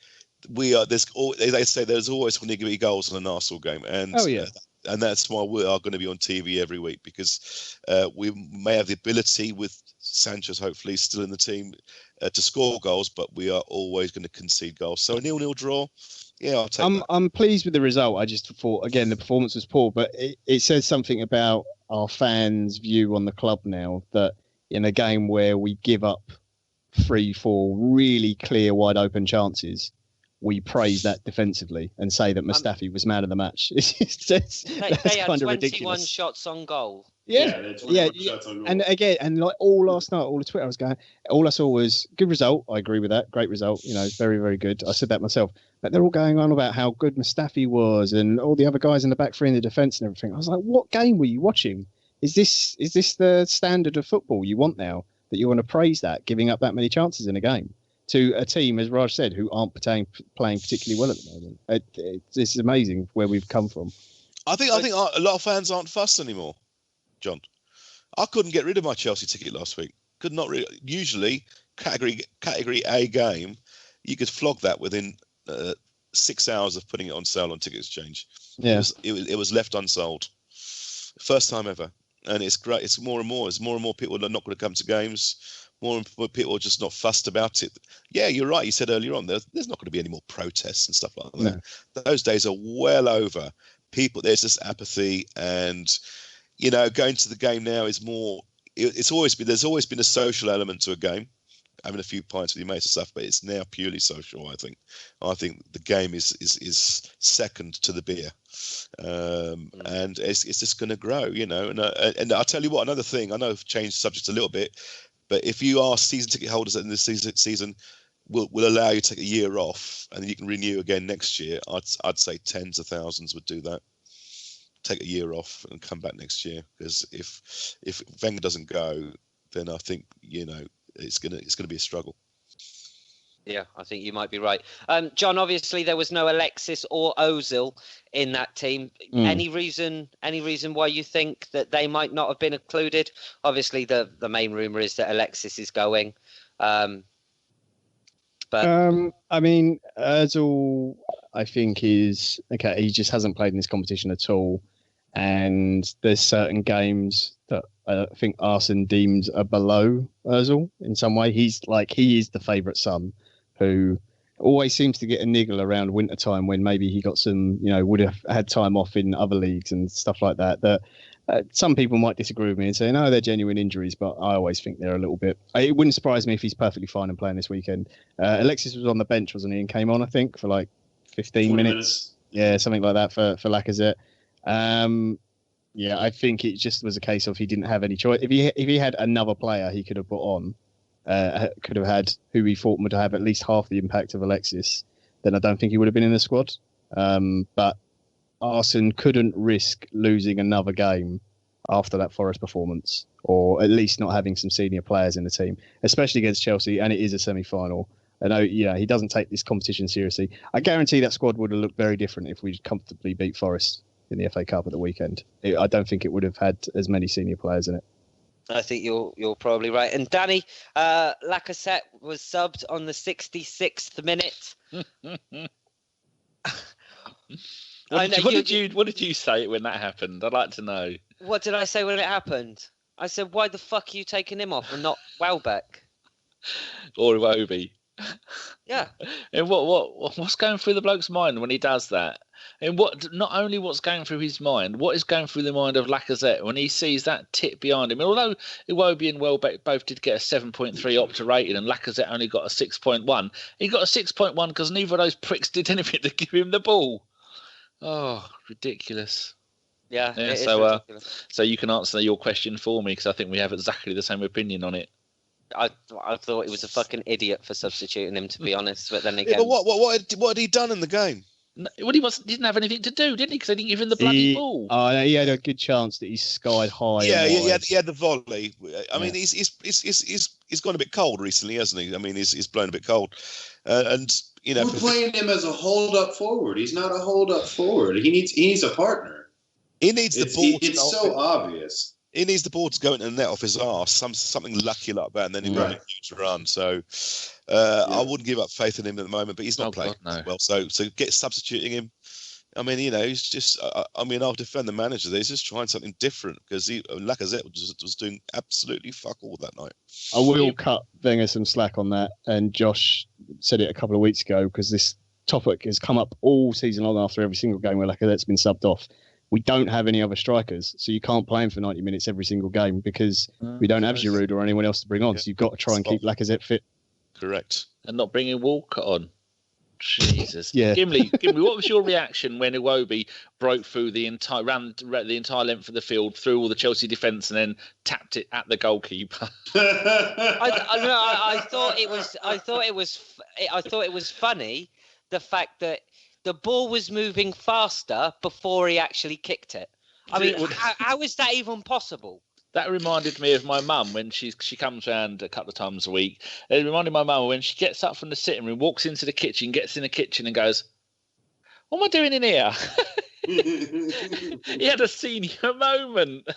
we are. They say there's always going to be goals in an Arsenal game, and and that's why we are going to be on TV every week, because we may have the ability with Sanchez hopefully still in the team to score goals, but we are always going to concede goals. So a 0-0 draw. Yeah, I'll take that. I'm pleased with the result. I just thought, again, the performance was poor, but it says something about our fans' view on the club now, that in a game where we give up 3-4 really clear, wide open chances, we praise that defensively and say that Mustafi was man of the match. They had 21 ridiculous. shots on goal. Yeah. Shots on goal. And again, and like all last night, all the Twitter I was going, all I saw was good result. I agree with that. Great result. Very, very good. I said that myself. But they're all going on about how good Mustafi was and all the other guys in the back three in the defence and everything. I was like, what game were you watching? Is this the standard of football you want now, that you want to praise that, giving up that many chances in a game to a team, as Raj said, who aren't playing particularly well at the moment? This is amazing where we've come from. I think a lot of fans aren't fussed anymore, John. I couldn't get rid of my Chelsea ticket last week. Could not really. Usually, category A game, you could flog that within 6 hours of putting it on sale on Ticket Exchange. Yeah, it was left unsold. First time ever. And it's great. It's more and more. As more and more people are not going to come to games. More and more people are just not fussed about it. Yeah, you're right. You said earlier on, there's not going to be any more protests and stuff like that. No. Those days are well over. There's this apathy, and going to the game now is more. There's always been a social element to a game, having a few pints with your mates and stuff, but it's now purely social. I think the game is second to the beer. And it's just going to grow, and I'll tell you what, another thing, I know I've changed the subject a little bit, but if you are season ticket holders in this season, will allow you to take a year off and then you can renew again next year. I'd say tens of thousands would do that. Take a year off and come back next year, because if Wenger doesn't go, then I think it's gonna be a struggle. Yeah, I think you might be right. John, obviously there was no Alexis or Ozil in that team. Any reason why you think that they might not have been included? Obviously the main rumour is that Alexis is going. I mean, Ozil, I think is okay. He just hasn't played in this competition at all. And there's certain games that I think Arsene deems are below Ozil in some way. He is the favourite son, who always seems to get a niggle around winter time when maybe he got some, would have had time off in other leagues and stuff like that. That some people might disagree with me and say, no, they're genuine injuries, but I always think they're a little bit. It wouldn't surprise me if he's perfectly fine and playing this weekend. Alexis was on the bench, wasn't he, and came on, I think, for like 15 minutes. Yeah, something like that for Lacazette. Yeah, I think it just was a case of he didn't have any choice. If he had another player he could have put on, could have had who he thought would have at least half the impact of Alexis, then I don't think he would have been in the squad. But Arsene couldn't risk losing another game after that Forest performance, or at least not having some senior players in the team, especially against Chelsea, and it is a semi-final. I know, he doesn't take this competition seriously. I guarantee that squad would have looked very different if we comfortably beat Forest in the FA Cup at the weekend. I don't think it would have had as many senior players in it. I think you're probably right. And Danny, Lacazette was subbed on the 66th minute. What did you say when that happened? I'd like to know. What did I say when it happened? I said, why the fuck are you taking him off and not Welbeck? Or Iwobi. Yeah. And what's going through the bloke's mind when he does that? And not only what's going through his mind, what is going through the mind of Lacazette when he sees that tip behind him? And although Iwobi and Welbeck both did get a 7.3 Opta rating and Lacazette only got a 6.1, he got a 6.1 because neither of those pricks did anything to give him the ball. Oh, ridiculous. Yeah, so you can answer your question for me because I think we have exactly the same opinion on it. I thought he was a fucking idiot for substituting him, to be honest. But then again, yeah, but what had he done in the game? No, well, didn't have anything to do, did he? Because they didn't give him the bloody ball. Oh, no, he had a good chance that he skied high. Yeah, he had the volley. I mean, he's gone a bit cold recently, hasn't he? I mean, he's blown a bit cold, and we're playing him as a hold-up forward. He's not a hold-up forward. He needs a partner. He needs the ball. It's so obvious. He needs the ball to go into the net off his arse, something lucky like that, and then he'll run a huge run. So I wouldn't give up faith in him at the moment, but he's not playing well. So get substituting him. I mean, he's just. I'll defend the manager. He's just trying something different because Lacazette was doing absolutely fuck all that night. I will cut Wenger some slack on that, and Josh said it a couple of weeks ago because this topic has come up all season long after every single game where Lacazette's been subbed off. We don't have any other strikers, so you can't play him for 90 minutes every single game because we don't have Giroud or anyone else to bring on. So you've got to try and keep Lacazette fit. Correct. And not bringing Walcott on. Jesus. Yeah. Gimli, what was your reaction when Iwobi broke through ran the entire length of the field, through all the Chelsea defence, and then tapped it at the goalkeeper? I thought it was funny, the fact that the ball was moving faster before he actually kicked it. I mean, how is that even possible? That reminded me of my mum when she comes round a couple of times a week. It reminded my mum when she gets up from the sitting room, walks into the kitchen, gets in the kitchen and goes, "What am I doing in here?" He had a senior moment.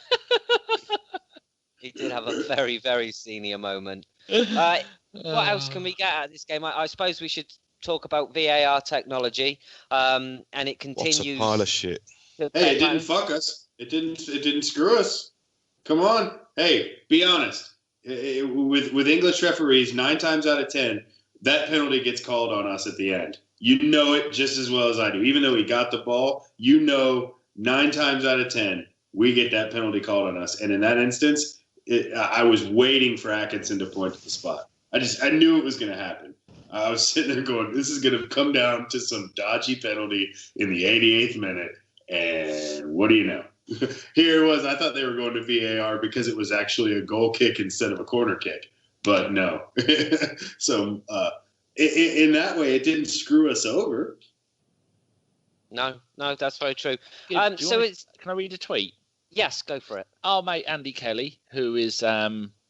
He did have a very, very senior moment. What else can we get out of this game? I suppose we should talk about VAR technology, and it continues. What a pile of shit. Hey, it didn't fuck us. It didn't screw us. Come on. Hey, be honest. With English referees, 9 times out of 10, that penalty gets called on us at the end. You know it just as well as I do. Even though he got the ball, 9 times out of 10, we get that penalty called on us. And in that instance, I was waiting for Atkinson to point to the spot. I knew it was going to happen. I was sitting there going, this is going to come down to some dodgy penalty in the 88th minute. And what do you know? Here it was. I thought they were going to VAR because it was actually a goal kick instead of a corner kick. But no. So in that way, it didn't screw us over. No, that's very true. Can I read a tweet? Yes, go for it. Our mate Andy Kelly, who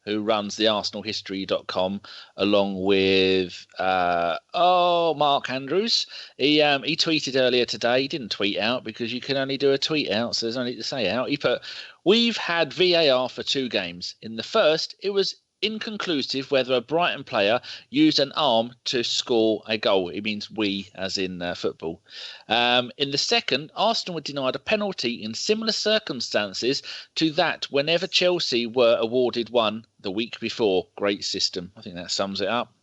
who runs the ArsenalHistory.com, along with Mark Andrews. He tweeted earlier today. He didn't tweet out because you can only do a tweet out, so there's no need to say out. He put, "We've had VAR for 2 games. In the first, it was inconclusive whether a Brighton player used an arm to score a goal." It means we, as in football. In the second, Arsenal were denied a penalty in similar circumstances to that whenever Chelsea were awarded one the week before. Great system. I think that sums it up.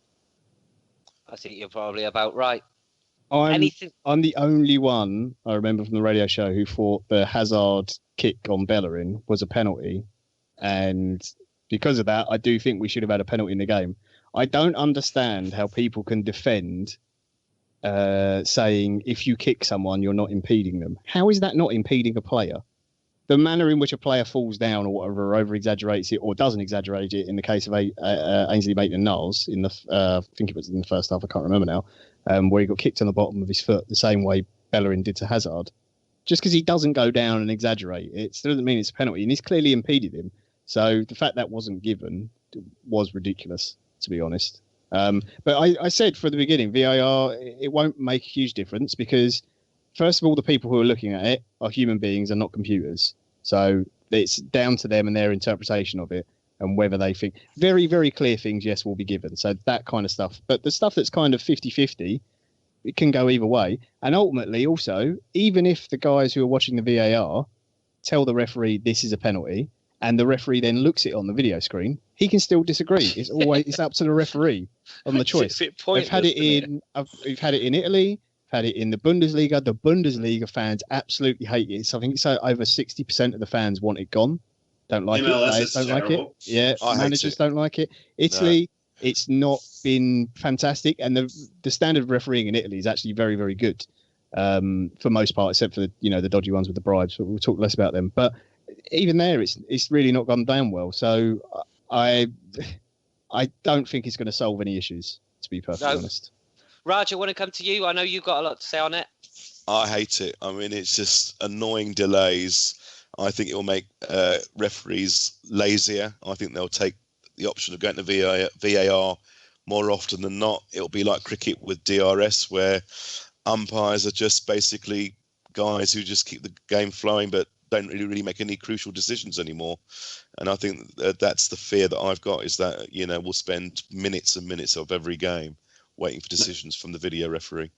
I think you're probably about right. I'm the only one I remember from the radio show who thought the Hazard kick on Bellerin was a penalty, and because of that, I do think we should have had a penalty in the game. I don't understand how people can defend saying if you kick someone, you're not impeding them. How is that not impeding a player? The manner in which a player falls down or whatever, over exaggerates it or doesn't exaggerate it. In the case of Ainsley Maitland-Niles, in the I think it was in the first half, I can't remember now, where he got kicked on the bottom of his foot the same way Bellerin did to Hazard. Just because he doesn't go down and exaggerate, it still doesn't mean it's a penalty, and he's clearly impeded him. So the fact that wasn't given was ridiculous, to be honest. But I said from the beginning, VAR, it won't make a huge difference because, first of all, the people who are looking at it are human beings and not computers. So it's down to them and their interpretation of it and whether they think very, very clear things, yes, will be given. So that kind of stuff. But the stuff that's kind of 50-50, it can go either way. And ultimately, also, even if the guys who are watching the VAR tell the referee this is a penalty and the referee then looks it on the video screen, he can still disagree. It's up to the referee on the choice. We've had it in Italy. Had it in the Bundesliga. The Bundesliga fans absolutely hate it. So I think it's over 60% of the fans want it gone. Don't like MLS it. Don't like it. Yeah, managers don't like it. Italy, it's not been fantastic, and the standard of refereeing in Italy is actually very, very good for most part, except for the dodgy ones with the bribes. But we'll talk less about them. But even there, it's really not gone down well. So I don't think it's going to solve any issues, to be perfectly honest. Raj, I want to come to you. I know you've got a lot to say on it. I hate it. I mean, it's just annoying delays. I think it will make referees lazier. I think they'll take the option of going to VAR more often than not. It'll be like cricket with DRS, where umpires are just basically guys who just keep the game flowing but don't really make any crucial decisions anymore. And I think that's the fear that I've got, is that, we'll spend minutes and minutes of every game waiting for decisions from the video referee.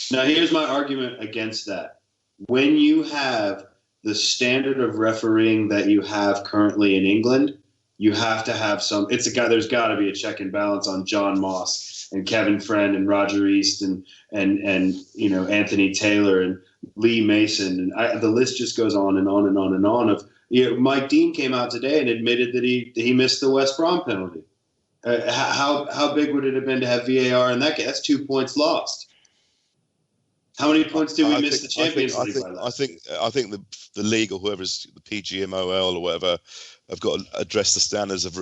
Now, here's my argument against that. When you have the standard of refereeing that you have currently in England, you have to have there's got to be a check and balance on John Moss and Kevin Friend and Roger East and Anthony Taylor and Lee Mason. And the list just goes on and on and on and on. Mike Dean came out today and admitted that he missed the West Brom penalty. How big would it have been to have VAR in that case? That's 2 points lost. How many points did we miss the Champions League by that? I think the league, or whoever's the PGMOL or whatever, have got to address the standards of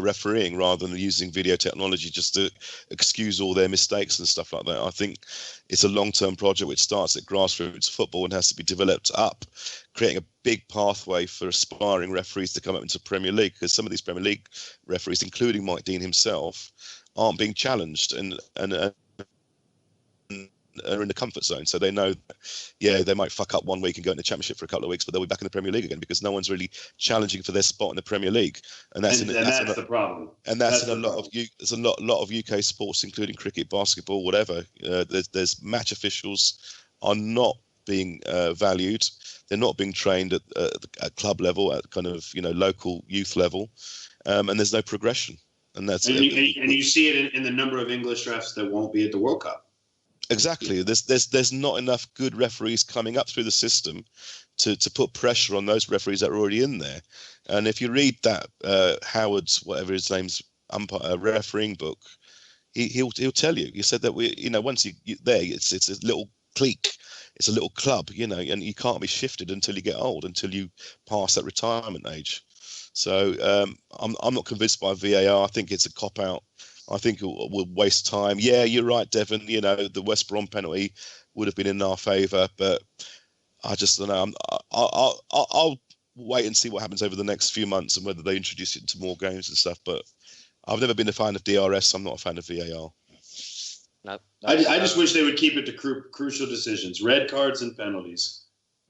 refereeing rather than using video technology just to excuse all their mistakes and stuff like that. I think it's a long-term project which starts at grassroots football and has to be developed up, creating a big pathway for aspiring referees to come up into Premier League, because some of these Premier League referees, including Mike Dean himself, aren't being challenged and are in the comfort zone. So they know, they might fuck up 1 week and go in the Championship for a couple of weeks, but they'll be back in the Premier League again because no one's really challenging for their spot in the Premier League. And that's the problem. And that's in a lot of there's a lot of UK sports, including cricket, basketball, whatever. There's match officials are not being valued. They're not being trained at club level, at kind of local youth level, and there's no progression. And that's you see it in the number of English refs that won't be at the World Cup. Exactly. There's not enough good referees coming up through the system to put pressure on those referees that are already in there. And if you read that Howard's, whatever his name's, umpire refereeing book, he'll tell you. He said that once you there, it's a little clique, it's a little club, and you can't be shifted until you get old, until you pass that retirement age. So I'm not convinced by VAR. I think it's a cop out. I think it will waste time. Yeah, you're right, Devon. The West Brom penalty would have been in our favour, but I just don't know. I'll wait and see what happens over the next few months and whether they introduce it into more games and stuff. But I've never been a fan of DRS. I'm not a fan of VAR. No, I just wish they would keep it to crucial decisions, red cards and penalties.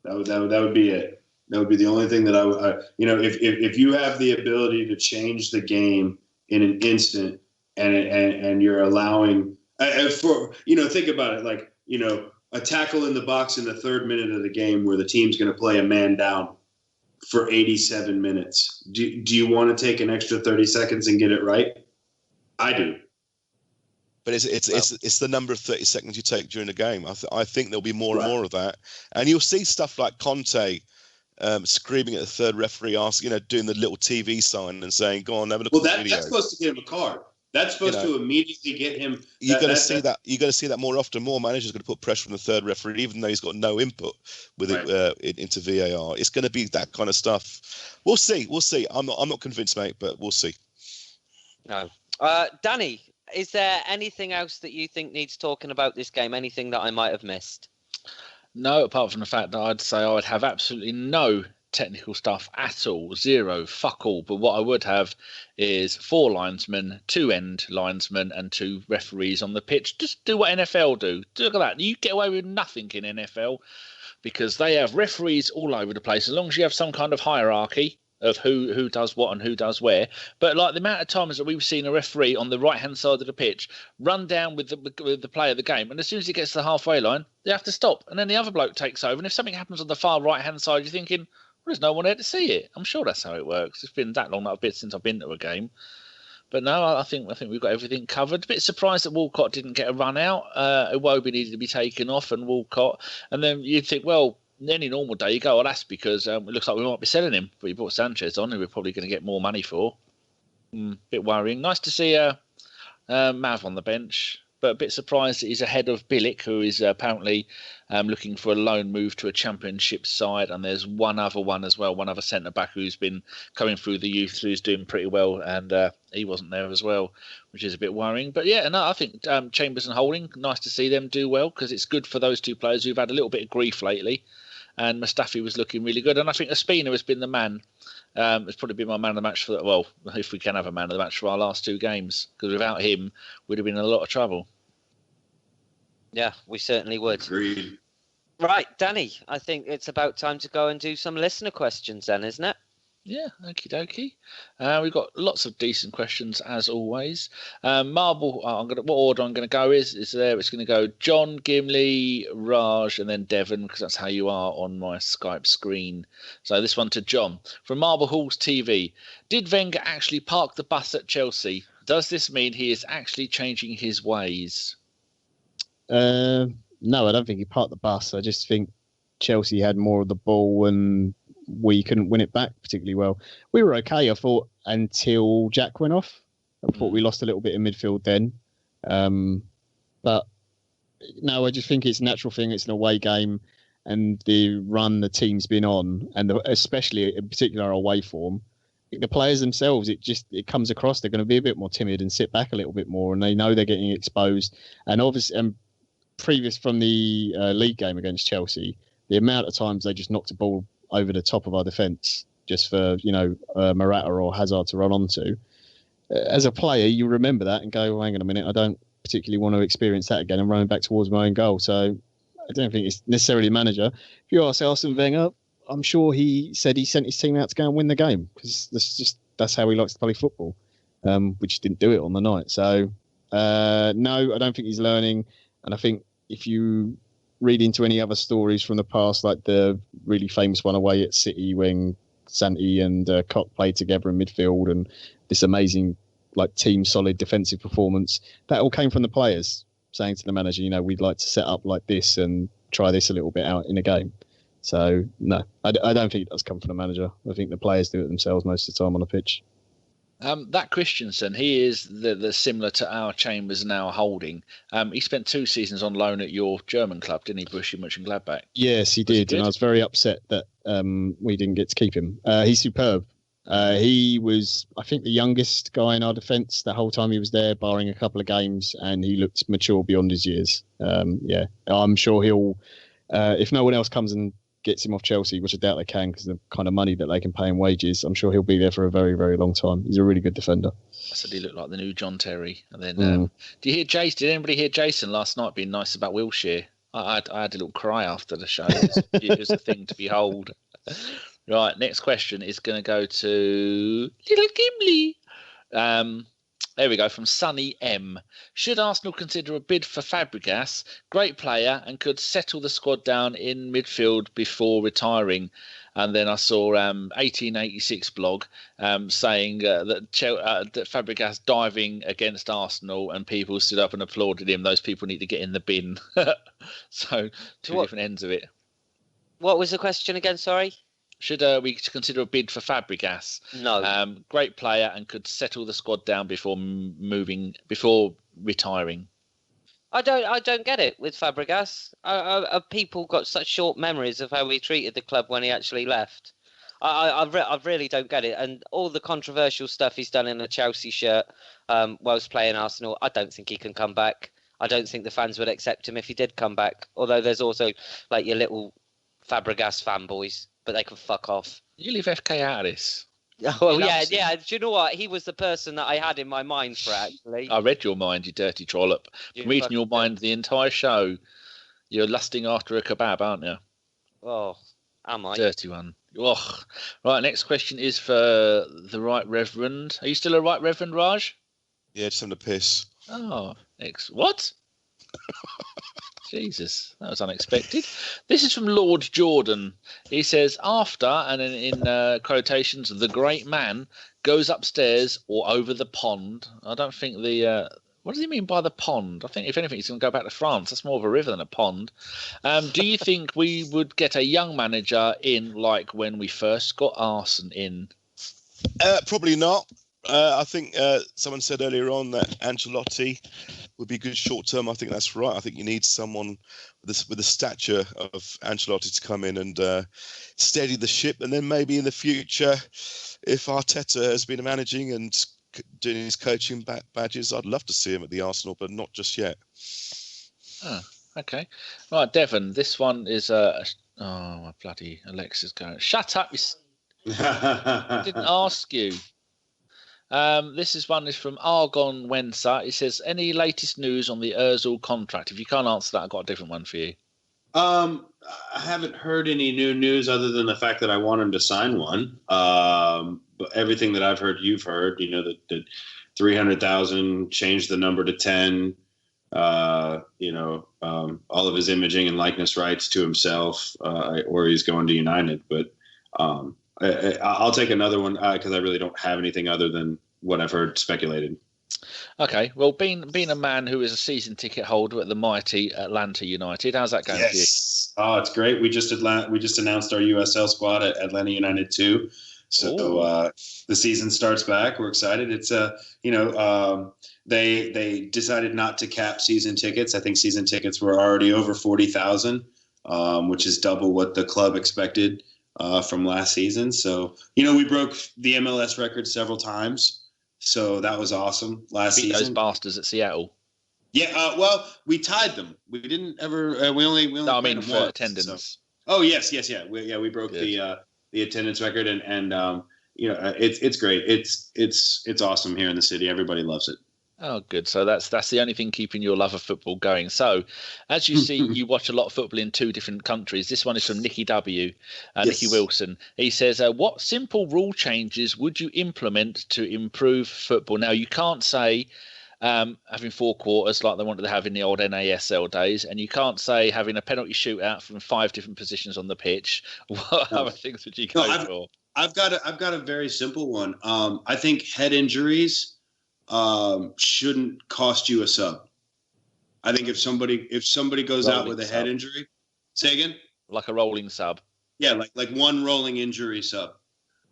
That would be it. That would be the only thing that I would. If you have the ability to change the game in an instant. And you're allowing think about it, like, a tackle in the box in the 3rd minute of the game where the team's going to play a man down for 87 minutes. Do you want to take an extra 30 seconds and get it right? I do. But it's the number of 30 seconds you take during the game. I think there'll be more and more of that, and you'll see stuff like Conte screaming at the third referee, doing the little TV sign and saying, "Go on, have a look." Well, that's supposed to give him a card. That's supposed to immediately get him. You're going to see that. You're going to see that more often. More managers are going to put pressure on the third referee, even though he's got no input with it into VAR. It's going to be that kind of stuff. We'll see. We'll see. I'm not convinced, mate, but we'll see. No, Danny, is there anything else that you think needs talking about this game? Anything that I might have missed? No, apart from the fact that I'd say I would have absolutely no technical stuff at all, zero, fuck all. But what I would have is 4 linesmen, 2 end linesmen, and 2 referees on the pitch. Just do what NFL do. Look at that. You get away with nothing in NFL because they have referees all over the place. As long as you have some kind of hierarchy of who does what and who does where. But like the amount of times that we've seen a referee on the right hand side of the pitch run down with the play of the game, and as soon as he gets to the halfway line, they have to stop, and then the other bloke takes over. And if something happens on the far right hand side, you're thinking, well, there's no one there to see it. I'm sure that's how it works. It's been that long since I've been to a game. But no, I think we've got everything covered. A bit surprised that Walcott didn't get a run out. Iwobi needed to be taken off, and Walcott. And then you'd think, well, any normal day you go, that's because it looks like we might be selling him. But you brought Sanchez on, who we're probably going to get more money for. Bit worrying. Nice to see Mav on the bench, but a bit surprised that he's ahead of Bilic, who is apparently looking for a loan move to a championship side. And there's one other centre back who's been coming through the youth, who's doing pretty well, and he wasn't there as well, which is a bit worrying. But yeah, no, I think Chambers and Holding, nice to see them do well, because it's good for those 2 players who've had a little bit of grief lately. And Mustafi was looking really good. And I think Ospina has been the man. It's probably been my man of the match if we can have a man of the match for our last 2 games. Because without him, we'd have been in a lot of trouble. Yeah, we certainly would. Agreed. Right, Danny, I think it's about time to go and do some listener questions then, isn't it? Yeah, okie dokie. We've got lots of decent questions as always. Marble, what order I'm going to go is there. It's going to go John, Gimli, Raj, and then Devon, because that's how you are on my Skype screen. So this one to John from Marble Halls TV. Did Wenger actually park the bus at Chelsea? Does this mean he is actually changing his ways? No, I don't think he parked the bus. I just think Chelsea had more of the ball and we couldn't win it back particularly well. We were okay, I thought, until Jack went off. I thought we lost a little bit in midfield then. But no, I just think it's a natural thing. It's an away game, and the run the team's been on, and especially in particular our away form, the players themselves, it comes across they're going to be a bit more timid and sit back a little bit more, and they know they're getting exposed. And obviously, previous from the league game against Chelsea, the amount of times they just knocked a ball over the top of our defence just for Morata or Hazard to run onto. As a player, you remember that and go, hang on a minute, I don't particularly want to experience that again. I'm running back towards my own goal. So I don't think it's necessarily the manager. If you ask Arsene Wenger, I'm sure he said he sent his team out to go and win the game, because that's how he likes to play football. We just didn't do it on the night. So no, I don't think he's learning. And I think if you read into any other stories from the past, like the really famous one away at City when Santi and Koch played together in midfield, and this amazing team solid defensive performance, that all came from the players saying to the manager, we'd like to set up like this and try this a little bit out in a game. So no, I don't think it does come from the manager. I think the players do it themselves most of the time on the pitch. That Christensen, he is the similar to our Chambers and our Holding. He spent 2 seasons on loan at your German club, didn't he, Borussia Mönchengladbach? Yes, he did, and I was very upset that we didn't get to keep him. He's superb. He was, I think, the youngest guy in our defence the whole time he was there, barring a couple of games, and he looked mature beyond his years. I'm sure he'll, if no one else comes and gets him off Chelsea, which I doubt they can because of the kind of money that they can pay in wages, I'm sure he'll be there for a very, very long time. He's a really good defender. I said he looked like the new John Terry. And then, do you hear Jason? Did anybody hear Jason last night being nice about Wilshere? I had a little cry after the show. It was a thing to behold. Right, next question is going to go to Little Gimli. There we go, from Sunny M. Should Arsenal consider a bid for Fabregas? Great player and could settle the squad down in midfield before retiring. And then I saw 1886 blog saying that Fabregas diving against Arsenal and people stood up and applauded him. Those people need to get in the bin. So two different ends of it. What was the question again? Sorry. Should we consider a bid for Fabregas? No. Great player and could settle the squad down before retiring. I don't get it with Fabregas. People got such short memories of how he treated the club when he actually left. I really don't get it. And all the controversial stuff he's done in a Chelsea shirt whilst playing Arsenal, I don't think he can come back. I don't think the fans would accept him if he did come back. Although there's also like your little Fabregas fanboys, but they can fuck off. You leave FK out of this. Oh, yeah. Do you know what? He was the person that I had in my mind for, actually. I read your mind, you dirty trollop. I'm reading your mind the entire show. You're lusting after a kebab, aren't you? Oh, am I? Dirty one. Oh. Right, next question is for the Right Reverend. Are you still a Right Reverend, Raj? Yeah, just having a piss. Oh, what? Jesus, that was unexpected. This is from Lord Jordan. He says, after, and in quotations, the great man goes upstairs or over the pond. I don't think what does he mean by the pond? I think, if anything, he's going to go back to France. That's more of a river than a pond. Do you think we would get a young manager in like when we first got Arsene in? Probably not. I think someone said earlier on that Ancelotti would be good short term. I think that's right. I think you need someone with the stature of Ancelotti to come in and steady the ship. And then maybe in the future, if Arteta has been managing and doing his coaching badges, I'd love to see him at the Arsenal, but not just yet. Oh, okay. Right, Devon, this one is oh, my bloody Alexa's going. Shut up. I didn't ask you. This is from Argon Wensa. It says, any latest news on the Ozil contract? If you can't answer that, I've got a different one for you. I haven't heard any new news other than the fact that I want him to sign one. But everything that I've heard, you've heard, that 300,000 changed the number to 10, all of his imaging and likeness rights to himself, or he's going to United. But I'll take another one because I really don't have anything other than what I've heard speculated. Okay. Well, being a man who is a season ticket holder at the mighty Atlanta United, how's that going for you? Oh, it's great. We just announced our USL squad at Atlanta United 2. So the season starts back. We're excited. It's they decided not to cap season tickets. I think season tickets were already over 40,000, which is double what the club expected from last season. So, we broke the MLS record several times. So that was awesome last season. Those bastards at Seattle. Yeah. Well, we tied them. We didn't ever. We only. No, I mean for once, attendance. So. Oh yes. Yeah. We broke the attendance record, and it's great. It's awesome here in the city. Everybody loves it. Oh, good. So that's the only thing keeping your love of football going. So, as you see, you watch a lot of football in 2 different countries. This one is from Nicky W. Nicky Wilson. He says, what simple rule changes would you implement to improve football? Now, you can't say having 4 quarters like they wanted to have in the old NASL days, and you can't say having a penalty shootout from 5 different positions on the pitch. What other things would you go for? I've got a very simple one. I think head injuries shouldn't cost you a sub. I think if somebody goes out with a head injury, say again? Like a rolling sub. Yeah, like one rolling injury sub.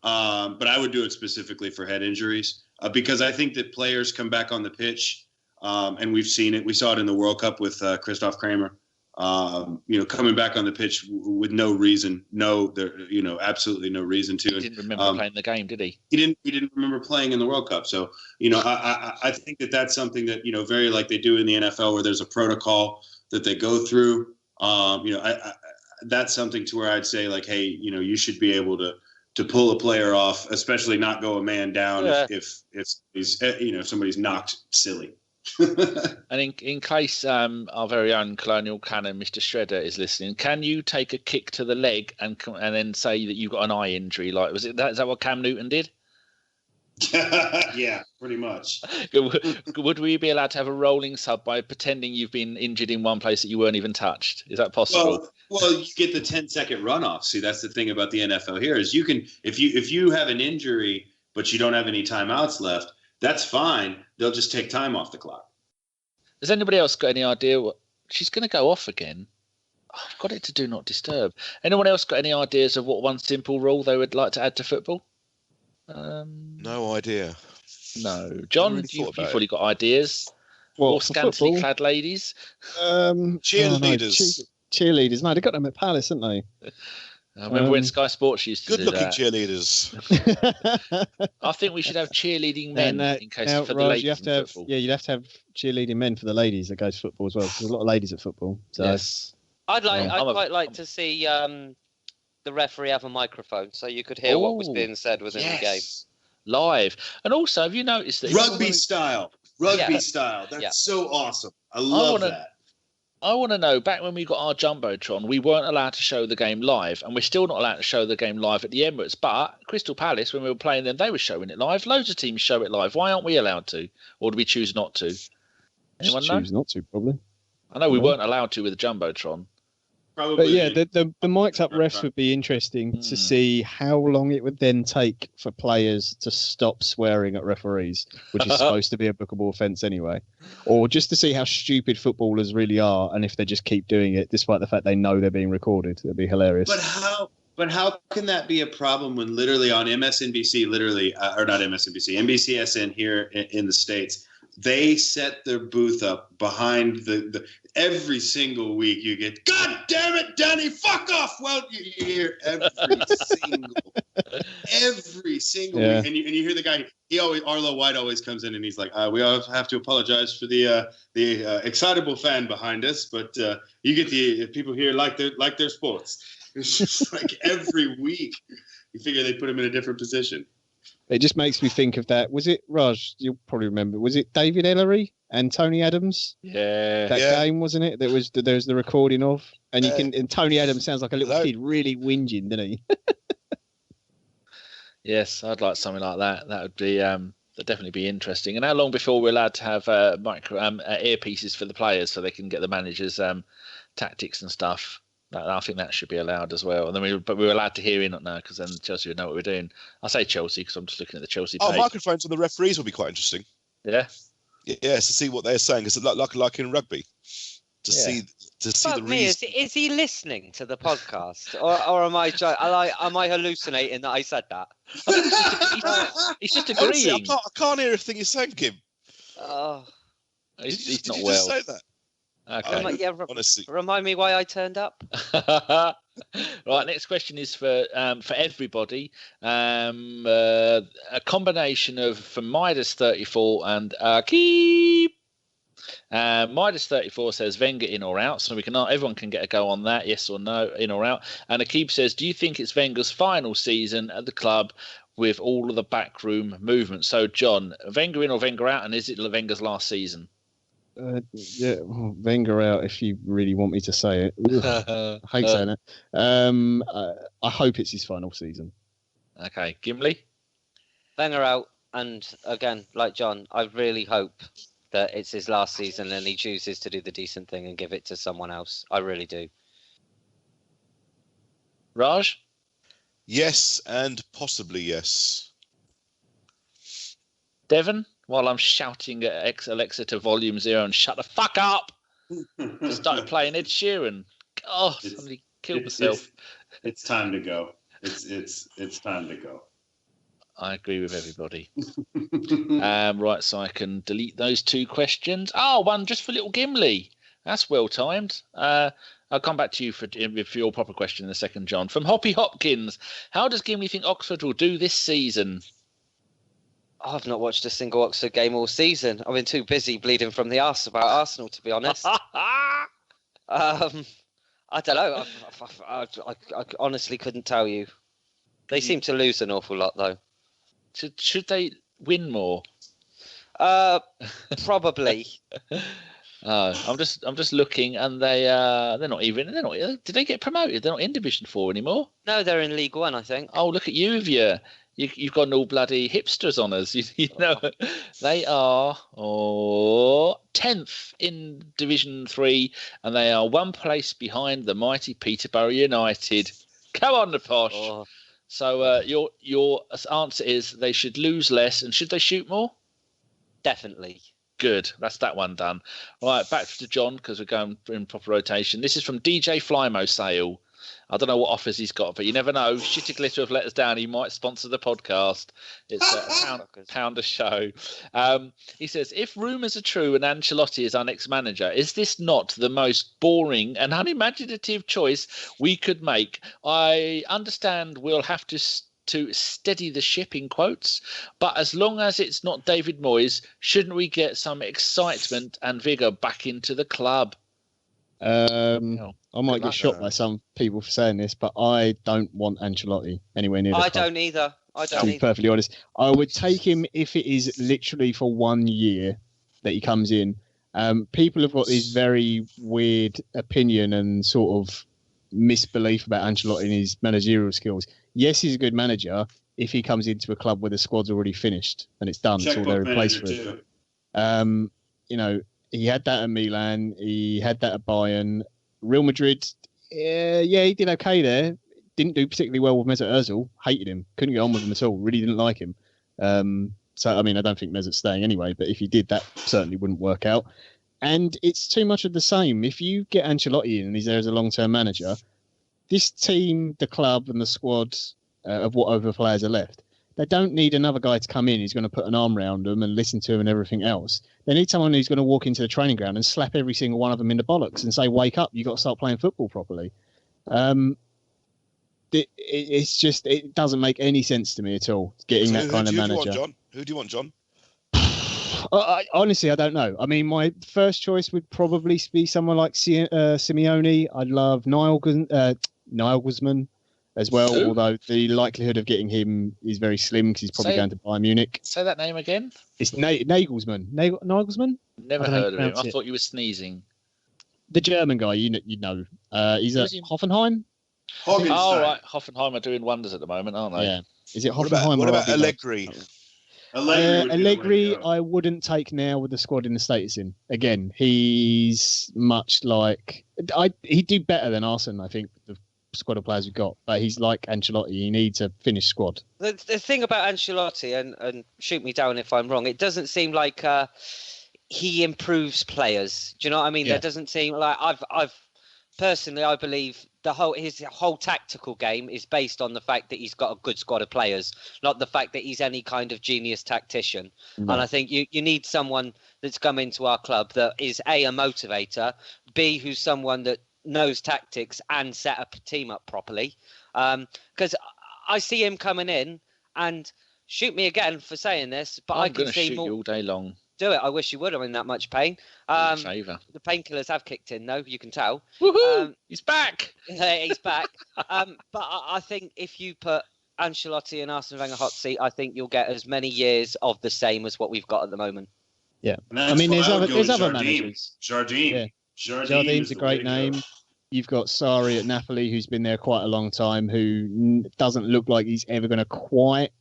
But I would do it specifically for head injuries because I think that players come back on the pitch, and we've seen it. We saw it in the World Cup with Christoph Kramer. Coming back on the pitch with no reason, absolutely no reason to. He didn't remember playing the game, did he? He didn't remember playing in the World Cup. So, I think that's something that, very like they do in the NFL where there's a protocol that they go through. That's something to where I'd say like, hey, you should be able to pull a player off, especially not go a man down if somebody's knocked silly. And in case our very own Colonial Cannon, Mr. Shredder, is listening, can you take a kick to the leg and then say that you've got an eye injury? Like, is that what Cam Newton did? Yeah, pretty much. Would we be allowed to have a rolling sub by pretending you've been injured in one place that you weren't even touched? Is that possible? Well, you get the 10-second runoff. See, that's the thing about the NFL here is you can if you have an injury but you don't have any timeouts left. That's fine. They'll just take time off the clock. Has anybody else got any idea what she's going to go off again? I've got it to do not disturb. Anyone else got any ideas of what one simple rule they would like to add to football? No idea. No. John, really you've thought about probably got ideas. Well, More for scantily football, clad ladies. Cheerleaders. Cheerleaders. No, they got them at Palace, haven't they? I remember when Sky Sports used to do Good-looking that. cheerleaders. I think we should have cheerleading men in case for the Raj, ladies you have in to have, football. yeah, you'd have to have cheerleading men for the ladies that go to football as well. There's a lot of ladies at football. So. Yes. I'd quite like to see the referee have a microphone so you could hear what was being said within the game. Live. And also, have you noticed that Rugby style. That's so awesome. I love that. I want to know, back when we got our Jumbotron, we weren't allowed to show the game live, and we're still not allowed to show the game live at the Emirates. But Crystal Palace, when we were playing them, they were showing it live. Loads of teams show it live. Why aren't we allowed to? Or do we choose not to? Anyone know? Choose not to, probably. I know we weren't allowed to with the Jumbotron. Probably. But yeah, the mic'd up refs would be interesting to see how long it would then take for players to stop swearing at referees, which is supposed to be a bookable offence anyway. Or just to see how stupid footballers really are and if they just keep doing it despite the fact they know they're being recorded. It'd be hilarious. But how can that be a problem when literally on MSNBC, or not MSNBC, NBCSN here in the States, they set their booth up behind the every single week you get, God damn it, Danny, fuck off. Well, you hear every single week. And you hear the guy, Arlo White always comes in and he's like, we all have to apologize for the excitable fan behind us, but you get the people here like their sports. It's just like every week you figure they put him in a different position. It just makes me think of that. Was it, Raj, you'll probably remember, was it David Ellery and Tony Adams? Yeah. That game, wasn't it? There was the recording of. And and Tony Adams sounds like a little kid really whinging, doesn't he? Yes, I'd like something like that. That would be that'd definitely be interesting. And how long before we're allowed to have earpieces for the players so they can get the managers' tactics and stuff? I think that should be allowed as well. And then but we were allowed to hear in it now because then Chelsea would know what we're doing. I say Chelsea because I'm just looking at the Chelsea page. Microphones on the referees will be quite interesting. Yeah. Yeah, to see what they're saying. It's like in rugby. To see Fuck the me, reason. is he listening to the podcast, or am I hallucinating that I said that? He's just agreeing. I can't hear everything you're saying, Kim. Oh, he's not did you well. just say that? Okay. Honestly. Remind me why I turned up. Right, next question is for everybody. A combination of from Midas 34 and Keep. Midas 34 says Wenger in or out, so everyone can get a go on that, yes or no, in or out. And Akib says, do you think it's Wenger's final season at the club with all of the backroom movement? So, John, Wenger in or Wenger out, and is it Wenger's last season? Wenger out if you really want me to say it. I hate saying it. I hope it's his final season. Okay, Gimli? Wenger out, and again, like John, I really hope that it's his last season and he chooses to do the decent thing and give it to someone else. I really do. Raj? Yes, and possibly yes. Devon? While I'm shouting at Alexa to volume 0 and shut the fuck up, just started playing Ed Sheeran. Oh, somebody killed myself. It's time to go. It's time to go. I agree with everybody. Right, so I can delete those two questions. Oh, one just for little Gimli. That's well timed. I'll come back to you for your proper question in a second, John. From Hoppy Hopkins, how does Gimli think Oxford will do this season? I've not watched a single Oxford game all season. I've been too busy bleeding from the arse about Arsenal, to be honest. I don't know. I honestly couldn't tell you. They seem to lose an awful lot, though. Should they win more? Probably. I'm just looking, and they're not. Did they get promoted? They're not in Division 4 anymore. No, they're in League 1, I think. Oh, look at you with you've got all bloody hipsters on us. You know, they are 10th in Division 3, and they are one place behind the mighty Peterborough United. Come on, the posh. Oh. So your answer is they should lose less, and should they shoot more? Definitely. Good. That's that one done. All right, back to John because we're going in proper rotation. This is from DJ Flymo Sale. I don't know what offers he's got, but you never know. Shitty Glitter have let us down. He might sponsor the podcast. It's a pound a show. He says, if rumours are true and Ancelotti is our next manager, is this not the most boring and unimaginative choice we could make? I understand we'll have to steady the ship in quotes, but as long as it's not David Moyes, shouldn't we get some excitement and vigour back into the club? I might get shot by some people for saying this, but I don't want Ancelotti anywhere near the club. Don't either. To be perfectly honest, I would take him if it is literally for 1 year that he comes in. People have got this very weird opinion and sort of misbelief about Ancelotti and his managerial skills. Yes, he's a good manager if he comes into a club where the squad's already finished and it's done. It's all there in place for him. He had that at Milan. He had that at Bayern. Real Madrid, he did okay there. Didn't do particularly well with Mesut Ozil. Hated him. Couldn't get on with him at all. Really didn't like him. I don't think Mesut's staying anyway, but if he did, that certainly wouldn't work out. And it's too much of the same. If you get Ancelotti in and he's there as a long-term manager, this team, the club and the squad of whatever players are left, they don't need another guy to come in who's going to put an arm around them and listen to them and everything else. They need someone who's going to walk into the training ground and slap every single one of them in the bollocks and say, wake up, you've got to start playing football properly. It doesn't make any sense to me at all, getting that kind of manager. Who do you want, John? Honestly, I don't know. I mean, my first choice would probably be someone like Simeone. I'd love Nagelsmann as well, although the likelihood of getting him is very slim because he's probably going to Bayern Munich. Say that name again. It's Nagelsmann. Nagelsmann? Never heard of him. I thought you were sneezing. The German guy, you know. He's at Hoffenheim. Oh, right. Hoffenheim are doing wonders at the moment, aren't they? Yeah. Is it Hoffenheim? What about Allegri? Allegri, I wouldn't take now with the squad in the state it's in. Again, he's much like... He'd do better than Arsene, I think, the squad of players we've got. But he's like Ancelotti. He needs a finished squad. The thing about Ancelotti, and shoot me down if I'm wrong, it doesn't seem like he improves players. Do you know what I mean? Yeah. There doesn't seem like... I've personally, I believe his whole tactical game is based on the fact that he's got a good squad of players, not the fact that he's any kind of genius tactician. No. And I think you need someone that's come into our club that is A motivator, B, who's someone that knows tactics and set up a team up properly. Because I see him coming in, and shoot me again for saying this, but I can see more. You all day long. Do it. I wish you would. I'm in that much pain. The painkillers have kicked in, though. You can tell. Woohoo! He's back. He's back. But I think if you put Ancelotti and Arsene Wenger hot seat, I think you'll get as many years of the same as what we've got at the moment. Yeah, I mean, there's other managers. Jardim. Jardim's a great name. You've got Sarri at Napoli, who's been there quite a long time, who doesn't look like he's ever going to quite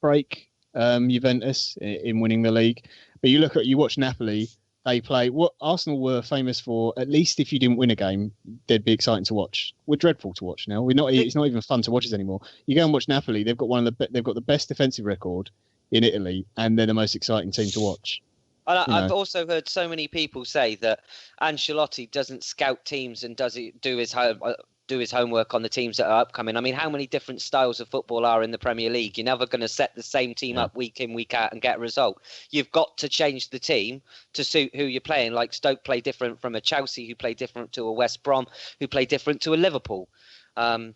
break Juventus in winning the league. But you watch Napoli, they play what Arsenal were famous for. At least if you didn't win a game, they'd be exciting to watch. We're dreadful to watch now. It's not even fun to watch us anymore. You go and watch Napoli, they've got they've got the best defensive record in Italy, and they're the most exciting team to watch. And I've also heard so many people say that Ancelotti doesn't scout teams and do his homework on the teams that are upcoming. I mean, how many different styles of football are in the Premier League? You're never going to set the same team up week in, week out and get a result. You've got to change the team to suit who you're playing. Like Stoke play different from a Chelsea, who play different to a West Brom, who play different to a Liverpool. There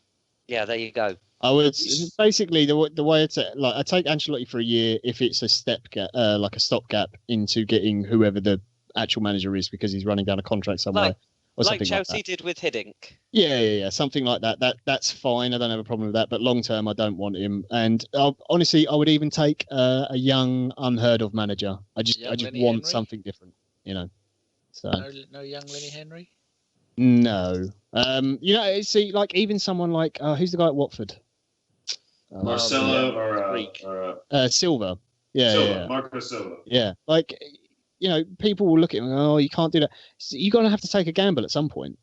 you go. I would basically the way it's I take Ancelotti for a year if it's a stopgap into getting whoever the actual manager is because he's running down a contract somewhere. Like Chelsea did with Hiddink. Yeah, something like that. That's fine. I don't have a problem with that. But long term, I don't want him. And honestly, I would even take a young, unheard of manager. I just want Henry? something different, So no young Lenny Henry. No. See, like even someone like who's the guy at Watford? Marcelo or Silva. Yeah. Marco Silva. Yeah, people will look at him and go, oh, you can't do that. So you're going to have to take a gamble at some point.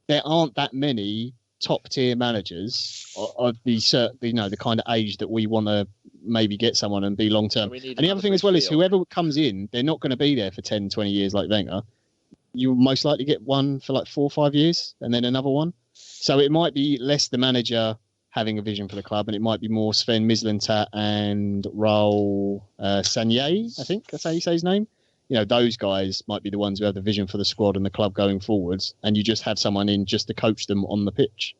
There aren't that many top tier managers of the the kind of age that we want to maybe get someone and be long term. And the other thing as well is whoever comes in, they're not going to be there for 10, 20 years like Wenger. You most likely get one for like 4 or 5 years and then another one. So it might be less the manager having a vision for the club, and it might be more Sven Mislintat and Raul Sanier, I think that's how you say his name. Those guys might be the ones who have the vision for the squad and the club going forwards, and you just have someone in just to coach them on the pitch.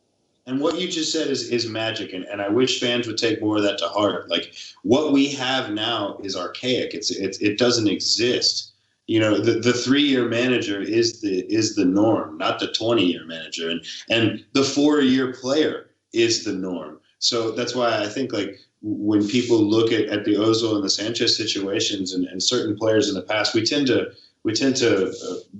And what you just said is magic, and I wish fans would take more of that to heart. Like, what we have now is archaic. It doesn't exist. The 3-year manager is the norm, not the 20-year manager, and the 4-year player is the norm. So that's why I think, like, when people look at the Ozil and the Sanchez situations and certain players in the past, we tend to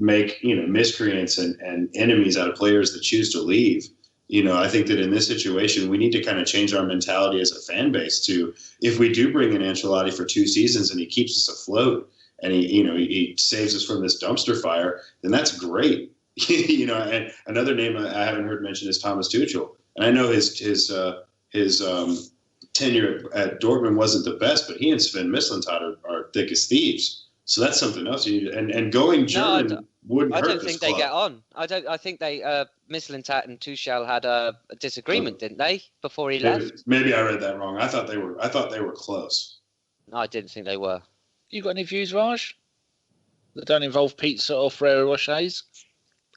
make miscreants and enemies out of players that choose to leave. I think that in this situation, we need to kind of change our mentality as a fan base to, if we do bring in Ancelotti for 2 seasons and he keeps us afloat and he saves us from this dumpster fire, then that's great. And another name I haven't heard mentioned is Thomas Tuchel, and I know his tenure at Dortmund wasn't the best, but he and Sven Mislintat are thick as thieves. So that's something else. And going German wouldn't hurt. I don't think they get on. I think they Mislintat and Tuchel had a disagreement, didn't they, before he left? Maybe I read that wrong. I thought they were close. No, I didn't think they were. You got any views, Raj, that don't involve pizza or Ferrero Rochers?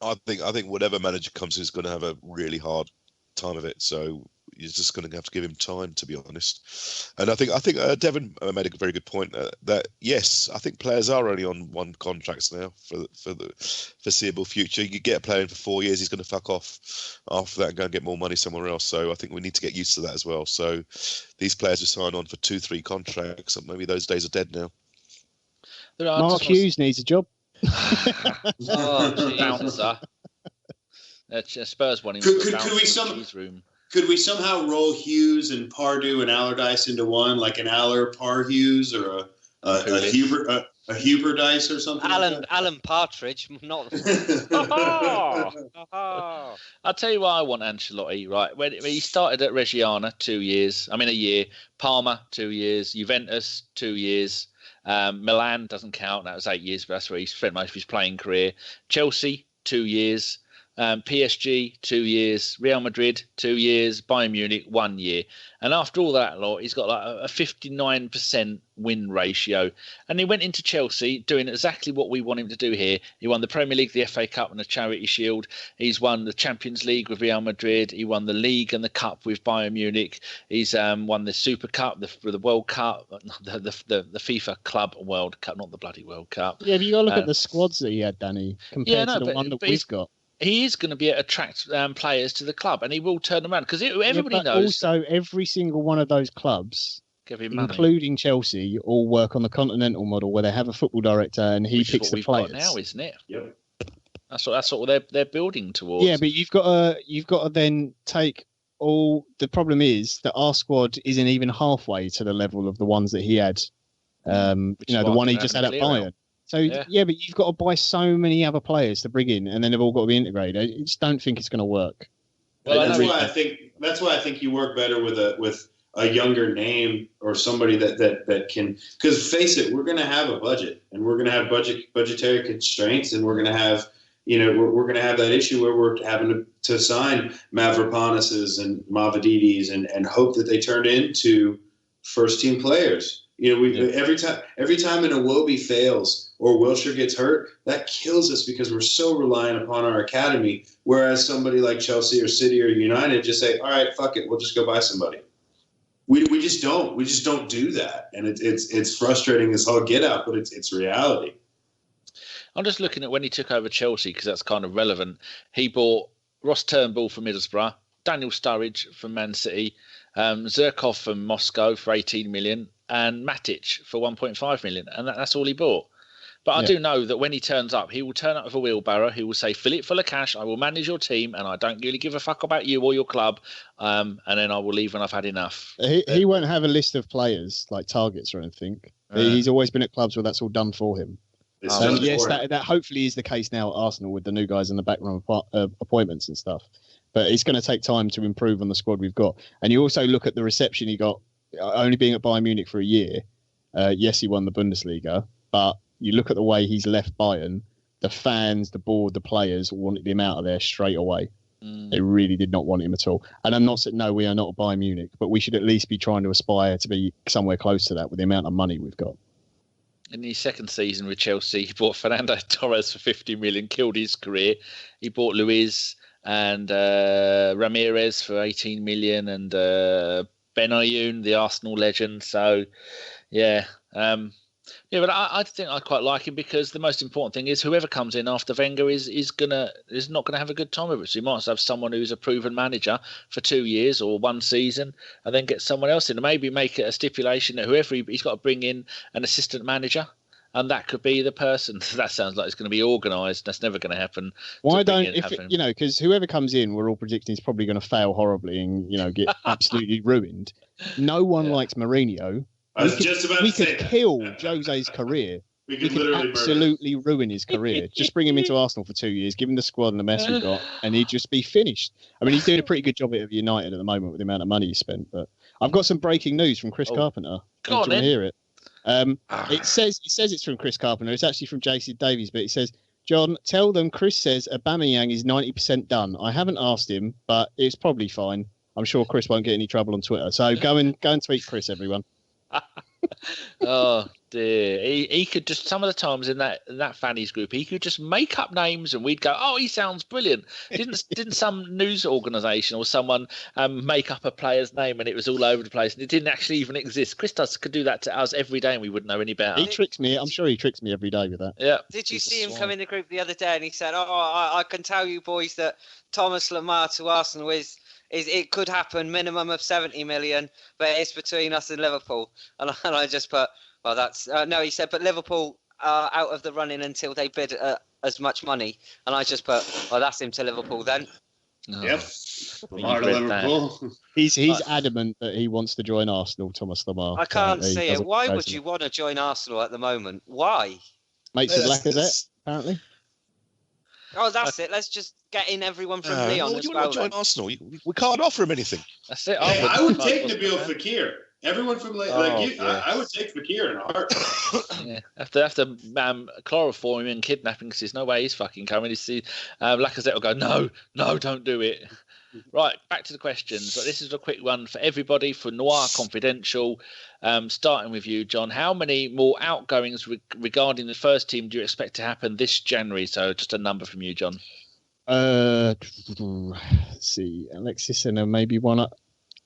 I think whatever manager comes in is going to have a really hard time of it. So you're just going to have to give him time, to be honest. And I think Devon made a very good point that yes, I think players are only on 1 contracts now for the foreseeable future. You get a player in for 4 years, he's going to fuck off after that and go and get more money somewhere else. So I think we need to get used to that as well. So these players who sign on for 2-3 contracts, maybe those days are dead now. Mark Hughes needs a job. Bouncer. Spurs wanting Could we somehow roll Hughes and Pardew and Allardyce into one, like an Aller Hughes or a Huber Dice or something? Alan Partridge, not. I'll tell you why I want Ancelotti. Right, when he started at Reggiana, a year. Parma, 2 years. Juventus, 2 years. Milan doesn't count. That was 8 years, but that's where he spent most of his playing career. Chelsea, 2 years. PSG, 2 years. Real Madrid, 2 years. Bayern Munich, 1 year. And after all that lot, he's got like a 59% win ratio. And he went into Chelsea doing exactly what we want him to do here. He won the Premier League, the FA Cup and the Charity Shield. He's won the Champions League with Real Madrid. He won the League and the Cup with Bayern Munich. He's won the Super Cup, the World Cup, the FIFA Club World Cup, not the bloody World Cup. Yeah, but you got to look at the squads that he had, Danny, compared to the one that we've got. He is going to be attract players to the club, and he will turn them around because everybody knows. Also, every single one of those clubs, including Chelsea, all work on the continental model where they have a football director and he picks the players. Got now, isn't it? Yep. That's what they're building towards. Yeah, but you've got to then take all. The problem is that our squad isn't even halfway to the level of the ones that he had. The one he just had at Bayern. So yeah, but you've got to buy so many other players to bring in, and then they've all got to be integrated. I just don't think it's going to work. Well, that's why I think you work better with a younger name or somebody that can. Because face it, we're going to have a budget, and we're going to have budgetary constraints, and we're going to have we're going to have that issue where we're having to sign Mavropanos's and Mavropanos and hope that they turn into first team players. Every time an Iwobi fails or Wilshere gets hurt, that kills us because we're so reliant upon our academy. Whereas somebody like Chelsea or City or United just say, "All right, fuck it, we'll just go buy somebody." We just don't do that, and it's frustrating as all get out, but it's reality. I'm just looking at when he took over Chelsea because that's kind of relevant. He bought Ross Turnbull from Middlesbrough, Daniel Sturridge from Man City, Zirkov from Moscow for 18 million. And Matic for 1.5 million, and that's all he bought. But I do know that when he turns up, he will turn up with a wheelbarrow. He will say, "Fill it full of cash. I will manage your team, and I don't really give a fuck about you or your club." And then I will leave when I've had enough. He won't have a list of players like targets or anything. He's always been at clubs where that's all done for him. Yes, that hopefully is the case now at Arsenal with the new guys in the backroom appointments and stuff. But it's going to take time to improve on the squad we've got. And you also look at the reception he got, only being at Bayern Munich for a year. Yes, he won the Bundesliga, but you look at the way he's left Bayern, the fans, the board, the players wanted him out of there straight away. They really did not want him at all. And I'm not saying, no, we are not Bayern Munich, but we should at least be trying to aspire to be somewhere close to that with the amount of money we've got. In his second season with Chelsea, he bought Fernando Torres for 50 million, killed his career. He bought Luiz and Ramirez for 18 million and Benayoun, the Arsenal legend. So, yeah. But I think I quite like him because the most important thing is whoever comes in after Wenger is not gonna have a good time with it. So you might have someone who's a proven manager for 2 years or one season, and then get someone else in, and maybe make it a stipulation that whoever he's got to bring in an assistant manager, and that could be the person. That sounds like it's going to be organised. That's never going to happen. Why don't because whoever comes in, we're all predicting is probably going to fail horribly and get absolutely ruined. No one likes Mourinho. I was just about to say we could kill Jose's career. We could literally absolutely ruin his career. Just bring him into Arsenal for 2 years, give him the squad and the mess we've got, and he'd just be finished. I mean, he's doing a pretty good job at United at the moment with the amount of money he spent. But I've got some breaking news from Chris Carpenter. Go on, do you want to hear it? It says it's from Chris Carpenter. It's actually from JC Davies, but it says, John, tell them Chris says Aubameyang is 90% done. I haven't asked him, but it's probably fine. I'm sure Chris won't get any trouble on Twitter. So go and tweet Chris, everyone. Oh dear, he could just, some of the times in that fannies group, he could just make up names and we'd go, oh, he sounds brilliant. Didn't some news organisation or someone make up a player's name and it was all over the place and it didn't actually even exist? Chris could do that to us every day and we wouldn't know any better. He tricks me. I'm sure he tricks me every day with that. Yeah. Did you see him come in the group the other day and he said, I can tell you boys that Thomas Lemar to Arsenal is it could happen, minimum of 70 million, but it's between us and Liverpool. And I just put, well, that's no. He said, but Liverpool are out of the running until they bid as much money. And I just put, well, that's him to Liverpool then. Yep. Lamar to Liverpool. He's adamant that he wants to join Arsenal, Thomas Lemar. I can't see it. Why would you want to join Arsenal at the moment? Why? Mates with Lacazette, apparently. Oh, that's it. Let's just get in everyone from Leon as you well. Want to join Arsenal? We can't offer him anything. That's it. I would take Nabil Fekir. Everyone from I would take Fekir in a heartbeat. Yeah, after chloroform him and kidnapping, because there's no way he's fucking coming. You see, Lacazette will go, no, don't do it. Right, back to the questions. But this is a quick one for everybody for Noir Confidential. Starting with you, John. How many more outgoings regarding the first team do you expect to happen this January? So just a number from you, John. Let's see, Alexis and maybe one.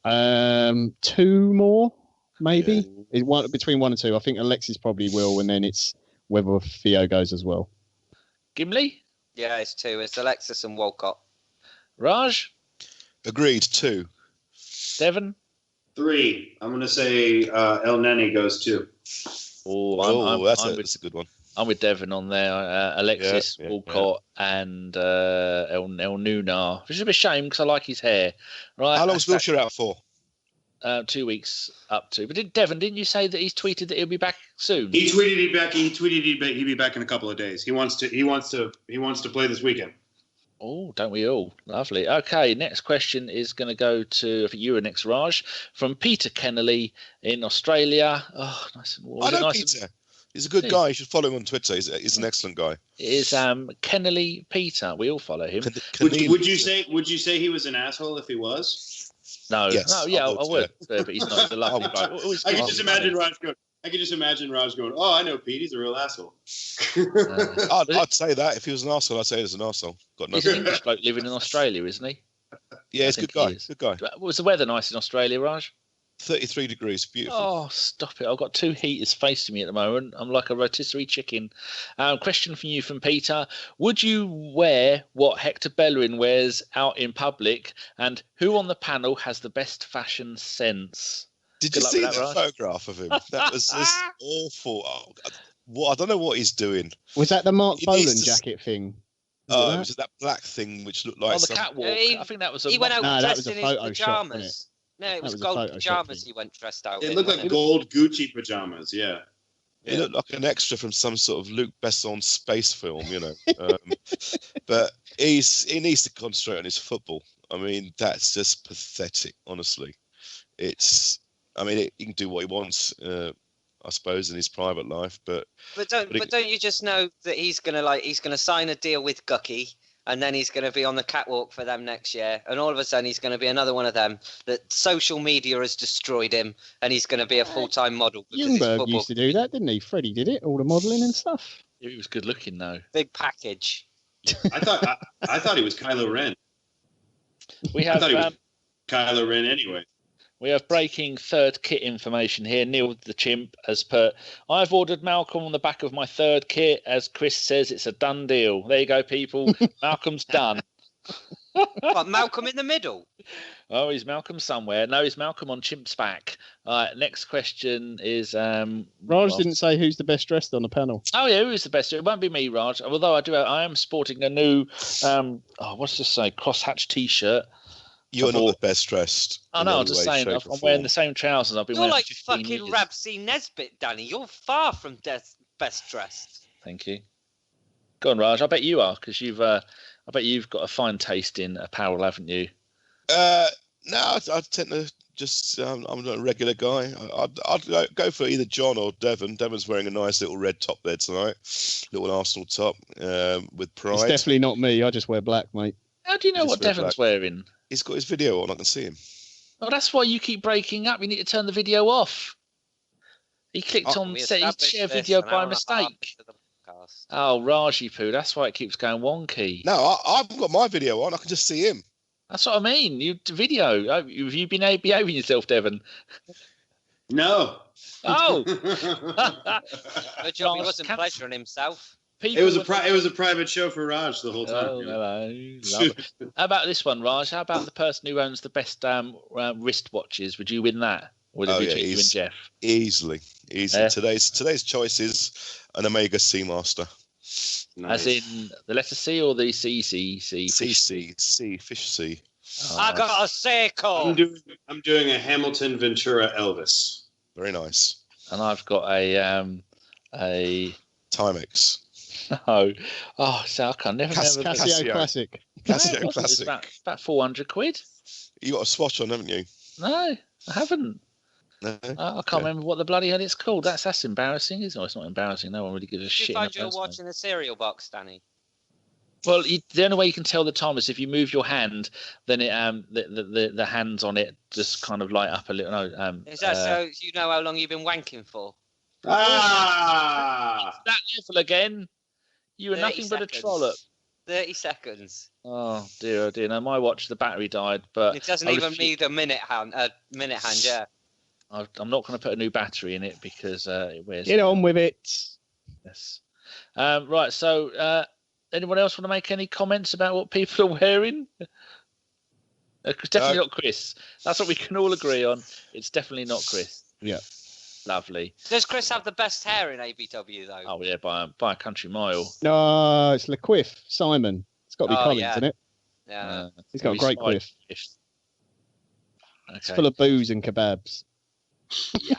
2 more, maybe. Yeah. One between 1 and 2. I think Alexis probably will, and then it's whether Theo goes as well. Gimli? Yeah, it's 2. It's Alexis and Walcott. Raj? Agreed, 2. Devon? 3. I'm going to say El Neni goes 2. That's a good one. I'm with Devon on there. Alexis, Walcott, and El Nunar, which is a bit of a shame because I like his hair. Right? How long's Wilshere out for? 2 weeks up to. But didn't you say that he's tweeted that he'll be back soon? He tweeted he'd be back in a couple of days. He wants to play this weekend. Oh, don't we all? Lovely. Okay, next question is going to go to, I think you were next, Raj, from Peter Kennelly in Australia. Oh, nice. I know Peter. He's a good guy. You should follow him on Twitter. He's an excellent guy. It is Kennelly Peter. We all follow him. Would you say he was an asshole if he was? No. Yes, no, yeah, I would. But he's not. The lovely guy. I can just imagine Raj going, oh, I know Pete. He's a real asshole. I'd say that. If he was an arsehole, I'd say he was an arsehole. He's an English bloke living in Australia, isn't he? Yeah, he's a good guy. Good guy. Was the weather nice in Australia, Raj? 33 degrees. Beautiful. Oh, stop it. I've got 2 heaters facing me at the moment. I'm like a rotisserie chicken. Question from you from Peter. Would you wear what Hector Bellerin wears out in public? And who on the panel has the best fashion sense? Did you see that photograph of him? That was just awful. Oh, God. I don't know what he's doing. Was that the Mark Bolan jacket thing? Oh, it was that black thing which looked like the catwalk. I think that was he went out dressed in his Photoshop, pajamas. No, it was gold pajamas he went dressed out in. It looked like gold Gucci pajamas, yeah. He looked like an extra from some sort of Luc Besson space film, But he needs to concentrate on his football. I mean, that's just pathetic, honestly. It's, I mean, he can do what he wants, I suppose, in his private life, but don't you just know that he's gonna sign a deal with Gucky, and then he's gonna be on the catwalk for them next year, and all of a sudden he's gonna be another one of them that social media has destroyed him, and he's gonna be a full-time model. Ljungberg used to do that, didn't he? Freddie did it, all the modelling and stuff. He was good looking though. Big package. I thought he was Kylo Ren. We have I thought he was Kylo Ren anyway. We have breaking third kit information here. Neil the Chimp has put, I've ordered Malcolm on the back of my third kit. As Chris says, it's a done deal. There you go, people. Malcolm's done. What, Malcolm in the middle? Oh, he's Malcolm somewhere. No, he's Malcolm on Chimp's back. All right, next question is... Raj didn't say who's the best dressed on the panel. Oh, yeah, who is the best? It won't be me, Raj. Although I am sporting a new, what's this say, crosshatch T-shirt. you're not the best dressed. I know, I'm just saying, I'm wearing the same trousers I've been wearing for 15 You're like years. fucking Rabsy Nesbitt, Danny. You're far from best dressed. Thank you. Go on, Raj. I bet you are, because I bet you've got a fine taste in apparel, haven't you? No, I tend to just. I'm not a regular guy. I'd go for either John or Devon. Devon's wearing a nice little red top there tonight, little Arsenal top with pride. It's definitely not me. I just wear black, mate. How do you know what Devon's wearing? He's got his video on. I can see him. Oh, that's why you keep breaking up. You need to turn the video off. He clicked on share video by mistake. Oh, Raji poo. That's why it keeps going wonky. No, I've got my video on. I can just see him. That's what I mean. You video. Have you been behaving yourself, Devon? No. Oh. Good job. He wasn't pleasuring himself. It was a private show for Raj the whole time. Oh, hello. Love it. How about this one, Raj? How about the person who owns the best wristwatches? Would you win that? Or would it be you and Jeff? Easily. Yeah. Today's choice is an Omega Seamaster. Nice. As in the letter C or the CC? Fish C. Oh, I got a Seiko. I'm doing a Hamilton Ventura Elvis. Very nice. And I've got a Timex. No. Oh, so I can never Casio Classic. Casio Classic. About 400 quid. You got a swatch on, haven't you? No, I haven't. No. I can't remember what the bloody hell it's called. That's embarrassing, isn't it? It's not embarrassing. No one really gives a shit. You find you're watching a cereal box, Danny? Well, the only way you can tell the time is if you move your hand, then it the hands on it just kind of light up a little. No, is that so you know how long you've been wanking for? Ah! That level again. You were nothing but a trollop. 30 seconds. Oh dear, oh dear. No, my watch, the battery died, but it doesn't even need a minute hand. Yeah. I'm not going to put a new battery in it because it wears. Get on with it. Yes. Right. So, anyone else want to make any comments about what people are wearing? Definitely not Chris. That's what we can all agree on. It's definitely not Chris. Yeah. Lovely. Does Chris have the best hair in ABW though? Oh yeah, by a country mile. No, it's LaQuiff, Simon. It's got to be Collins, isn't it? Yeah. He's got a great quiff. Okay. It's full of booze and kebabs. Yeah.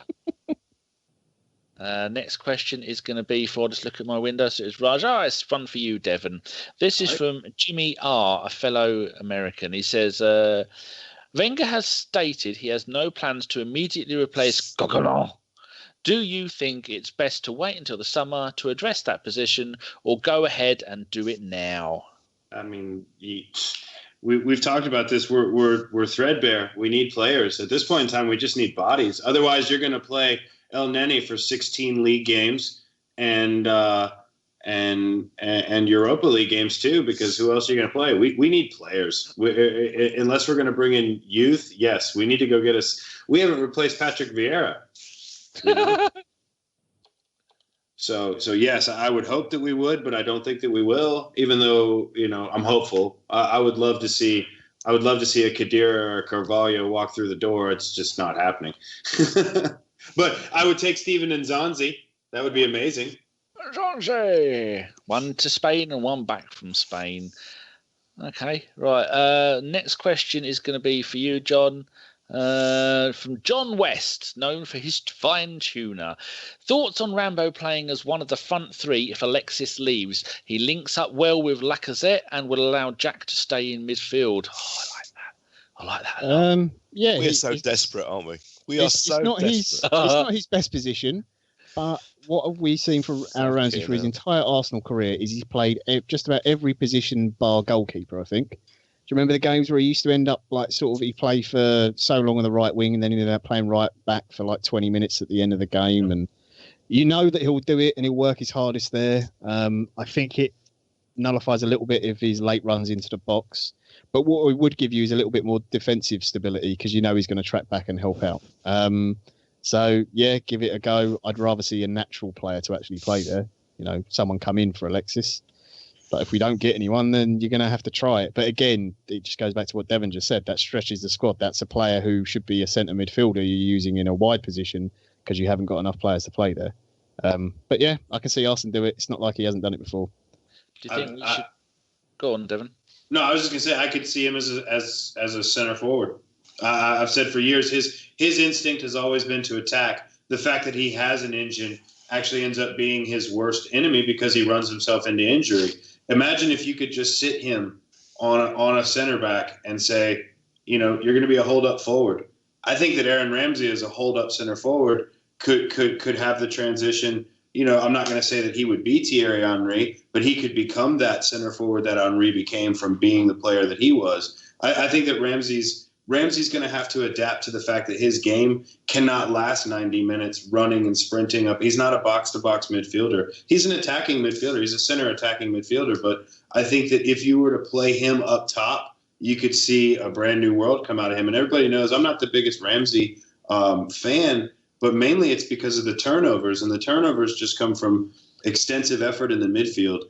Next question is going to be for, just look at my window. So it's Raj. Oh, it's fun for you, Devon. This is from Jimmy R, a fellow American. He says, Wenger has stated he has no plans to immediately replace Coquelin. Do you think it's best to wait until the summer to address that position, or go ahead and do it now? I mean, we've talked about this. We're threadbare. We need players. At this point in time, we just need bodies. Otherwise, you're going to play El Neni for 16 league games and Europa League games too. Because who else are you going to play? We need players. Unless we're going to bring in youth, yes, we need to go get us. We haven't replaced Patrick Vieira. You know? So yes, I would hope that we would, but I don't think that we will. Even though I'm hopeful. I would love to see a Khedira or a Carvalho walk through the door. It's just not happening. But I would take Steven and Nzonzi. That would be amazing. Nzonzi, one to Spain and one back from Spain. Okay, right. Next question is going to be for you, John. From John West, known for his fine tuner. Thoughts on Rambo playing as one of the front three if Alexis leaves? He links up well with Lacazette and will allow Jack to stay in midfield. Oh, I like that. I like that. Yeah, We're so desperate, aren't we? We are so it's not desperate. it's not his best position, but what have we seen from Aaron Ramsey for his entire Arsenal career is he's played just about every position bar goalkeeper, I think. Do you remember the games where he used to end up like he played for so long on the right wing and then he ended up playing right back for like 20 minutes at the end of the game, and you know that he'll do it and he'll work his hardest there. I think it nullifies a little bit if his late runs into the box. But what it would give you is a little bit more defensive stability because you know he's going to track back and help out. So, yeah, give it a go. I'd rather see a natural player to actually play there. You know, someone come in for Alexis. But if we don't get anyone, then you're going to have to try it. But again, it just goes back to what Devon just said. That stretches the squad. That's a player who should be a centre midfielder you're using in a wide position because you haven't got enough players to play there. But, yeah, I can see Arsene do it. It's not like he hasn't done it before. Do you think we should... Go on, Devon. No, I was just going to say I could see him as a center forward. I've said for years his instinct has always been to attack. The fact that he has an engine actually ends up being his worst enemy because he runs himself into injury. Imagine if you could just sit him on a center back and say, you know, you're going to be a hold up forward. I think that Aaron Ramsey as a hold up center forward could have the transition. You know, I'm not going to say that he would be Thierry Henry, but he could become that center forward that Henry became from being the player that he was. I think that Ramsey's going to have to adapt to the fact that his game cannot last 90 minutes running and sprinting up. He's not a box-to-box midfielder. He's an attacking midfielder. He's a center attacking midfielder. But I think that if you were to play him up top, you could see a brand new world come out of him. And everybody knows I'm not the biggest Ramsey fan, but mainly it's because of the turnovers, and the turnovers just come from extensive effort in the midfield.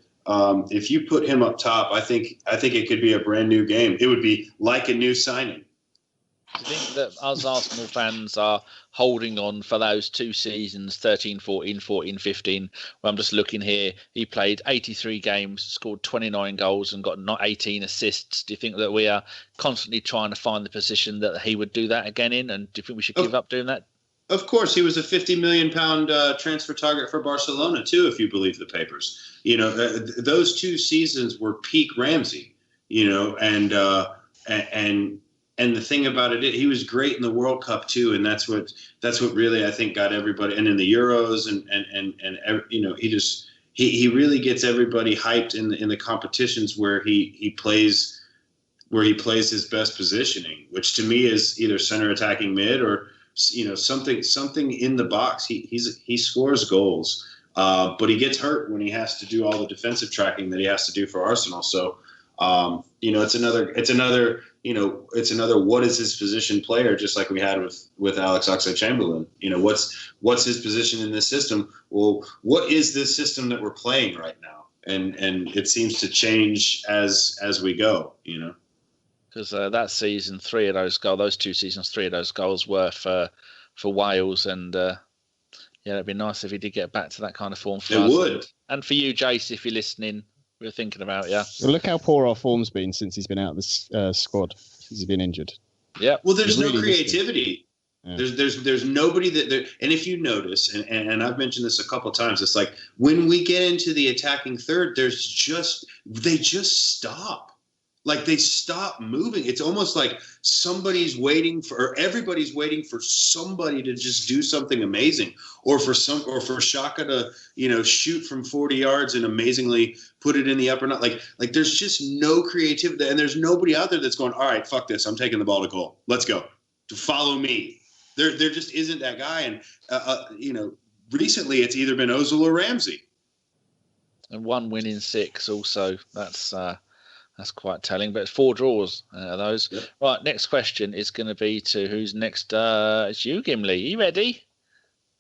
If you put him up top, I think it could be a brand new game. It would be like a new signing. Do you think that us Arsenal fans are holding on for those 2 seasons, 13-14, 14-15, where I'm just looking here, he played 83 games, scored 29 goals and got 18 assists. Do you think that we are constantly trying to find the position that he would do that again in, and do you think we should give up doing that? Of course, he was a £50 million transfer target for Barcelona too, if you believe the papers. You know, those 2 seasons were peak Ramsey. You know, and the thing about it, he was great in the World Cup too, and that's what really I think got everybody. And in the Euros, and you know, he really gets everybody hyped in the competitions where he plays his best positioning, which to me is either center attacking mid or, you know, something in the box. He scores goals, but he gets hurt when he has to do all the defensive tracking that he has to do for Arsenal. So, you know, it's another what is his position player, just like we had with Alex Oxlade-Chamberlain. You know, what's his position in this system? Well, what is this system that we're playing right now? And it seems to change as we go. You know. Because that season, 3 of those goals, those 2 seasons, 3 of those goals were for Wales, and yeah, it'd be nice if he did get back to that kind of form for us. It would. And for you, Jace, if you're listening, we're thinking about you. Well, look how poor our form's been since he's been out of the squad. Since he's been injured. Yeah. Well, there's no creativity. Yeah. There's nobody that there. And if you notice, and I've mentioned this a couple of times, it's like when we get into the attacking third, they just stop. Like they stop moving. It's almost like everybody's waiting for somebody to just do something amazing, or for Xhaka to, you know, shoot from 40 yards and amazingly put it in the upper net. Like there's just no creativity, and there's nobody out there that's going, all right, fuck this, I'm taking the ball to goal. Let's go. Follow me. There just isn't that guy, and you know, recently it's either been Ozil or Ramsey. And 1 win in 6 also. That's quite telling, but 4 draws those. Yep. Right, next question is going to be to who's next? It's you, Gimli. Are you ready?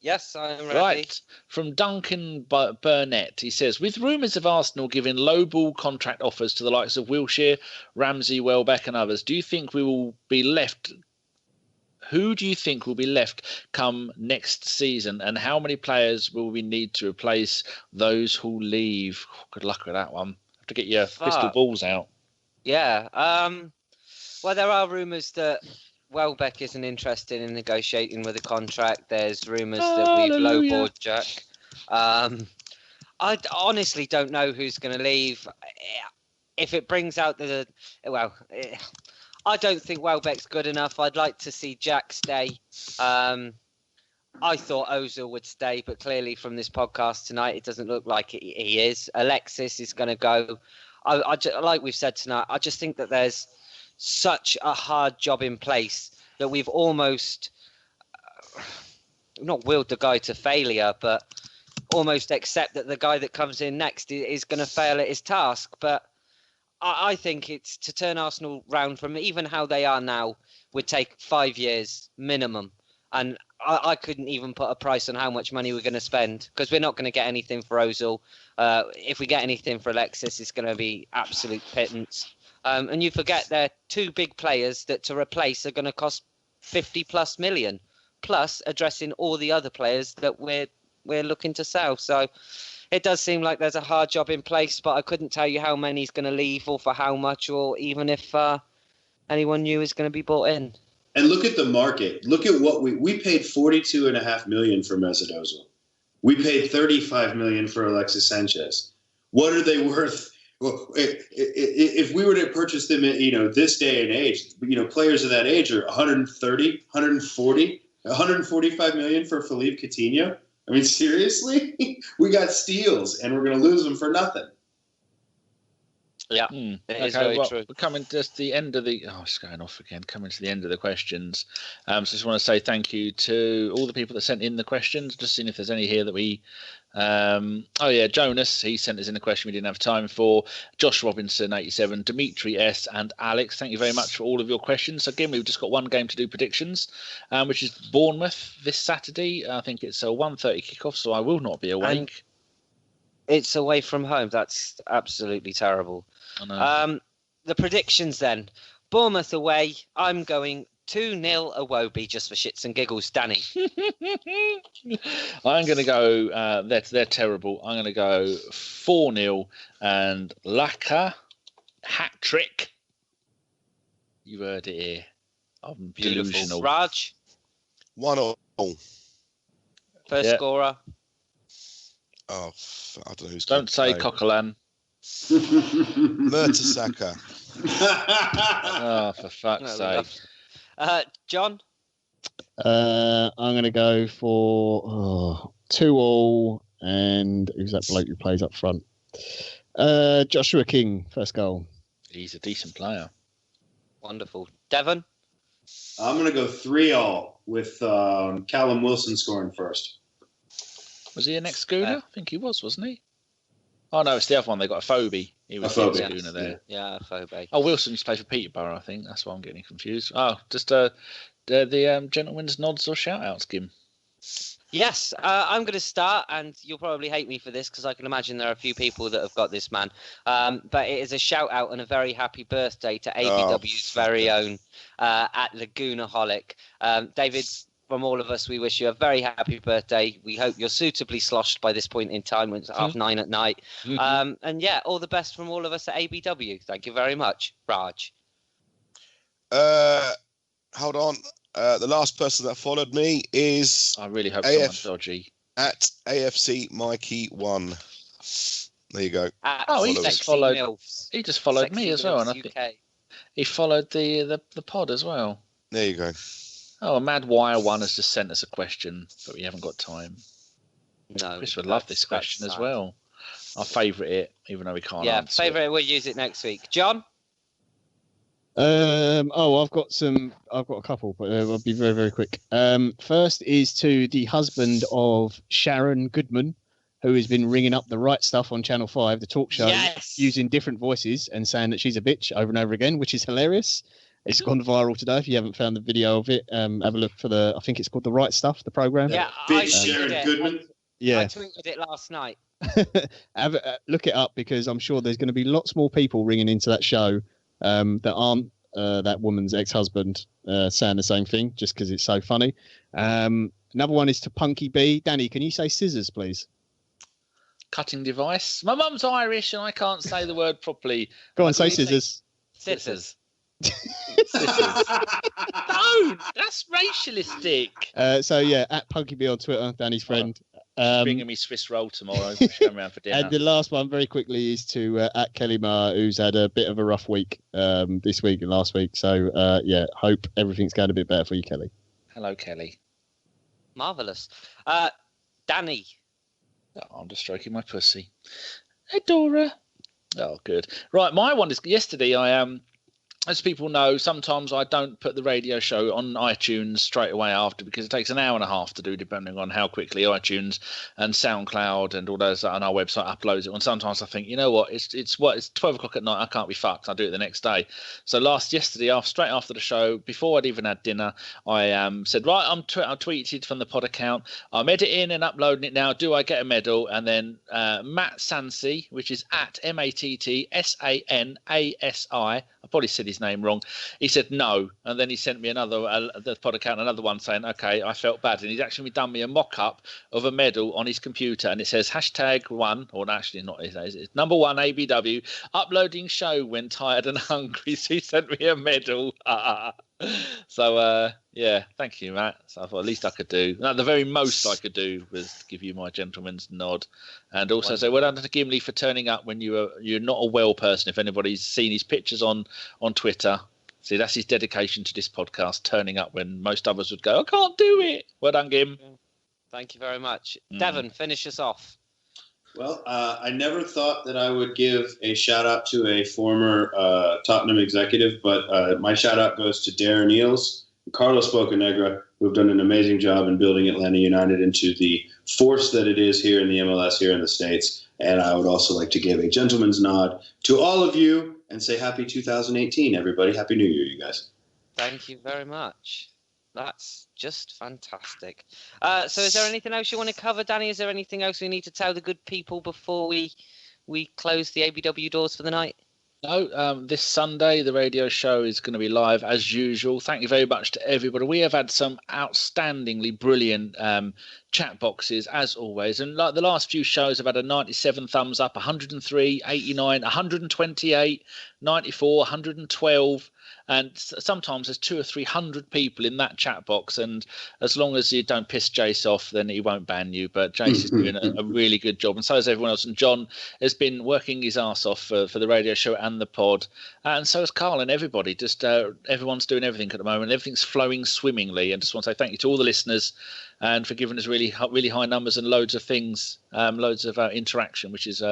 Yes, I'm ready. Right, from Duncan Burnett, he says, with rumours of Arsenal giving low-ball contract offers to the likes of Wilshere, Ramsey, Welbeck and others, do you think we will be left... Who do you think will be left come next season, and how many players will we need to replace those who leave? Good luck with that one. To get your crystal balls out. Yeah. Well, there are rumours that Welbeck isn't interested in negotiating with a contract. There's rumours that we've lowballed Jack. I honestly don't know who's going to leave. If it brings out I don't think Welbeck's good enough. I'd like to see Jack stay. I thought Ozil would stay, but clearly from this podcast tonight, it doesn't look like he is. Alexis is going to go. Like we've said tonight, I just think that there's such a hard job in place that we've almost not willed the guy to failure, but almost accept that the guy that comes in next is going to fail at his task. But I think it's to turn Arsenal round from even how they are now would take 5 years minimum. And I couldn't even put a price on how much money we're going to spend because we're not going to get anything for Ozil. If we get anything for Alexis, it's going to be absolute pittance. And you forget they're two big players that to replace are going to cost 50 plus million, plus addressing all the other players that we're looking to sell. So it does seem like there's a hard job in place, but I couldn't tell you how many is going to leave or for how much, or even if anyone new is going to be bought in. And look at the market. Look at what we paid $42.5 million for Mesut Ozil. We paid $35 million for Alexis Sanchez. What are they worth? Well, if we were to purchase them at this day and age, players of that age are 130, 140, 145 million for Philippe Coutinho. I mean, seriously, we got steals and we're going to lose them for nothing. Yeah, it is very true. We're coming to the end of the. Oh, it's going off again. Coming to the end of the questions. So just want to say thank you to all the people that sent in the questions. Just seeing if there's any here that we. Jonas, he sent us in a question we didn't have time for. Josh Robinson, 87, Dimitri S, and Alex. Thank you very much for all of your questions. Again, we've just got one game to do predictions, which is Bournemouth this Saturday. I think it's a 1:30 kickoff, so I will not be awake. And it's away from home. That's absolutely terrible. I know. The predictions then. Bournemouth away. I'm going 2-0 Iwobi just for shits and giggles. Danny. I'm going to go. They're terrible. I'm going to go 4-0 and Laka hat trick. You heard it here. I'm Beautiful. delusional. Raj. 1-0. First scorer. Oh, I don't know who's. Don't say Coquelin. Mertesacker. Oh, for fuck's sake. John? I'm going to go for 2-2, and who's that bloke who plays up front? Joshua King, first goal. He's a decent player. Wonderful. Devon? I'm going to go 3-3 with Callum Wilson scoring first. Was he an ex-Schooner? I think he was, wasn't he? Oh, no, it's the other one. They got a Phobie. He was the Schooner there. Yeah, Phobie. Oh, Wilson used to play for Peterborough, I think. That's why I'm getting confused. Oh, just the gentleman's nods or shout-outs, Kim. Yes, I'm going to start, and you'll probably hate me for this because I can imagine there are a few people that have got this man. But it is a shout-out and a very happy birthday to ABW's very own at Lagoonaholic. David, from all of us, we wish you a very happy birthday. We hope you're suitably sloshed by this point in time when it's 9:30 at night. Mm-hmm. And yeah, all the best from all of us at ABW. Thank you very much. Raj. Hold on. The last person that followed me is I really hope someone's dodgy. At AFC Mikey 1. There you go. He just followed me as well, and I think he followed the pod as well. There you go. Oh, Mad Wire 1 has just sent us a question, but we haven't got time. No, Chris would love this question as well. I favourite it, even though we can't answer favourite it. We'll use it next week. John? I've got a couple, but I'll be very, very quick. First is to the husband of Sharon Goodman, who has been ringing up the right stuff on Channel 5, the talk show, using different voices and saying that she's a bitch over and over again, which is hilarious. It's gone viral today. If you haven't found the video of it, have a look for I think it's called The Right Stuff, the programme. Yeah, Sharon Goodman. I tweeted it last night. Look it up, because I'm sure there's going to be lots more people ringing into that show that aren't that woman's ex-husband saying the same thing just because it's so funny. Another one is to Punky B. Danny, can you say scissors, please? Cutting device. My mum's Irish and I can't say the word properly. Go on, say scissors. Scissors. No, that's racialistic. At Punky B on Twitter, Danny's friend. Bringing me Swiss roll tomorrow. Come around for dinner. And the last one, very quickly, is to at Kelly Marr, who's had a bit of a rough week this week and last week. So, hope everything's going a bit better for you, Kelly. Hello, Kelly. Marvellous. Danny. Oh, I'm just stroking my pussy. Hey, Dora. Oh, good. Right, my one is yesterday. As people know, sometimes I don't put the radio show on iTunes straight away after because it takes an hour and a half to do, depending on how quickly iTunes and SoundCloud and all those on our website uploads it. And sometimes I think, you know what, it's 12 o'clock at night. I can't be fucked. I'll do it the next day. So yesterday, straight after the show, before I'd even had dinner, I said, right, I tweeted from the pod account. I'm editing and uploading it now. Do I get a medal? And then Matt Sansi, which is at MATTSANASI. I probably said his name wrong. He said no, and then he sent me the pod account, another one saying, okay, I felt bad, and he's actually done me a mock-up of a medal on his computer, and it says #1, or actually not, it's number 1 ABW, uploading show when tired and hungry. So he sent me a medal. So yeah, thank you, Matt. So I thought at least I could do. No, the very most I could do was give you my gentleman's nod, and also say well done to Gimli for turning up when you're not a well person. If anybody's seen his pictures on Twitter, see that's his dedication to this podcast, turning up when most others would go, I can't do it. Well done, Gim. Thank you very much. Devon, finish us off. Well, I never thought that I would give a shout out to a former Tottenham executive, but my shout out goes to Darren Eales and Carlos Bocanegra, who have done an amazing job in building Atlanta United into the force that it is here in the MLS here in the States. And I would also like to give a gentleman's nod to all of you and say happy 2018, everybody. Happy New Year, you guys. Thank you very much. That's just fantastic. So is there anything else you want to cover, Danny? Is there anything else we need to tell the good people before we close the ABW doors for the night? No, this Sunday the radio show is going to be live as usual. Thank you very much to everybody. We have had some outstandingly brilliant chat boxes as always, and like the last few shows, I've had a 97 thumbs up, 103, 89, 128, 94, 112. And sometimes there's 200 or 300 people in that chat box, and as long as you don't piss Jace off, then he won't ban you. But Jace is doing a really good job, and so is everyone else. And John has been working his ass off for the radio show and the pod, and so is Carl and everybody. Just everyone's doing everything at the moment. Everything's flowing swimmingly, and just want to say thank you to all the listeners and for giving us really high numbers and loads of things, loads of interaction. Which is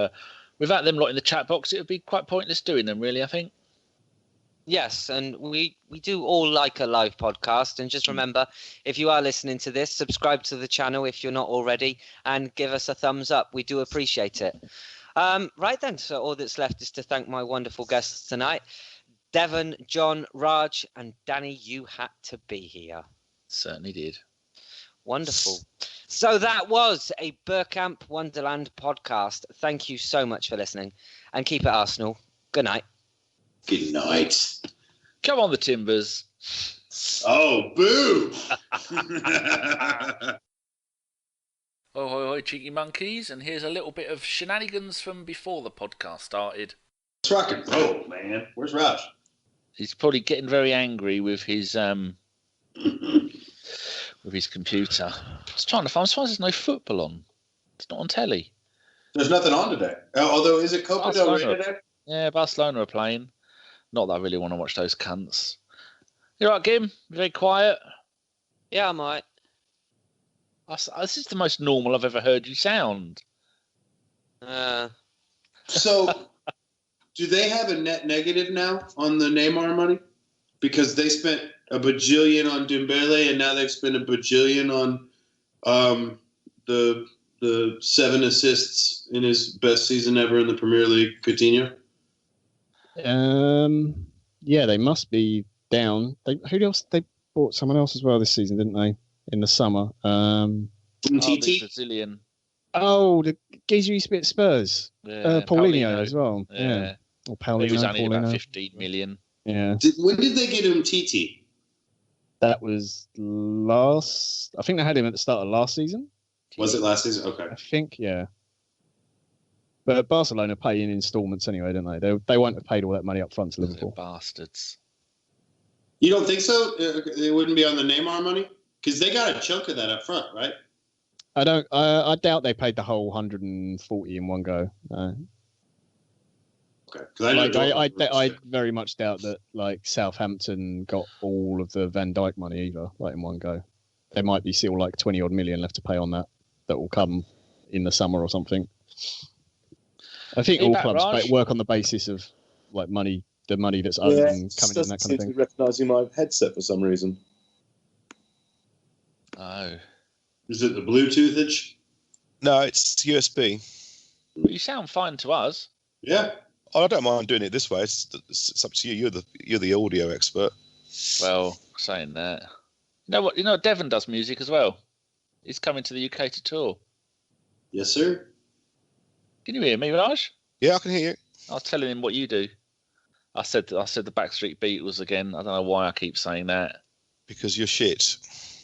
without them lot in the chat box, it would be quite pointless doing them. Really, I think. Yes, and we do all like a live podcast. And just remember, if you are listening to this, subscribe to the channel if you're not already, and give us a thumbs up. We do appreciate it. Right then, so all that's left is to thank my wonderful guests tonight. Devon, John, Raj, and Danny, you had to be here. Certainly did. Wonderful. So that was a Bergkamp Wonderland podcast. Thank you so much for listening, and keep it Arsenal. Good night. Good night. Come on, the Timbers. Oh, boo! Oh, hoi, hoi, cheeky monkeys. And here's a little bit of shenanigans from before the podcast started. Let's rock and roll, man. Where's Raj? He's probably getting very angry with his computer. I was trying to find. I'm surprised there's no football on. It's not on telly. There's nothing on today. Although, is it Copa del Rey today? Yeah, Barcelona are playing. Not that I really want to watch those cunts. You all right, Gim? Very quiet? Yeah, I might. This is the most normal I've ever heard you sound. So, do they have a net negative now on the Neymar money? Because they spent a bajillion on Dembele, and now they've spent a bajillion on the 7 assists in his best season ever in the Premier League, Coutinho. Yeah, they must be down. Who else? They bought someone else as well this season, didn't they? In the summer. TT? Brazilian. Oh, the geezer who spit Spurs. Yeah, Paulinho as well. Yeah. Or Paulinho. He was only Paulinho. about 15 million. Yeah. When did they get him TT? That was I think they had him at the start of last season. Was it last season? Okay. I think, yeah. But Barcelona pay in instalments anyway, don't they? They won't have paid all that money up front to Liverpool. Bastards. You don't think so? It wouldn't be on the Neymar money? Because they got a chunk of that up front, right? I doubt they paid the whole 140 in one go. Okay. I very much doubt that like Southampton got all of the Van Dijk money either, like in one go. There might be still like 20 odd million left to pay on that will come in the summer or something. I think all clubs work on the basis of like money, the money that's owed and coming in, that kind of thing. Recognising my headset for some reason. Oh. Is it the Bluetoothage? No, it's USB. You sound fine to us. Yeah. Oh, I don't mind doing it this way. It's up to you. You're the audio expert. Well, saying that, you know what? You know Devon does music as well. He's coming to the UK to tour. Yes, sir. Can you hear me, Raj? Yeah, I can hear you. I was telling him what you do. I said the Backstreet Beatles again. I don't know why I keep saying that. Because you're shit.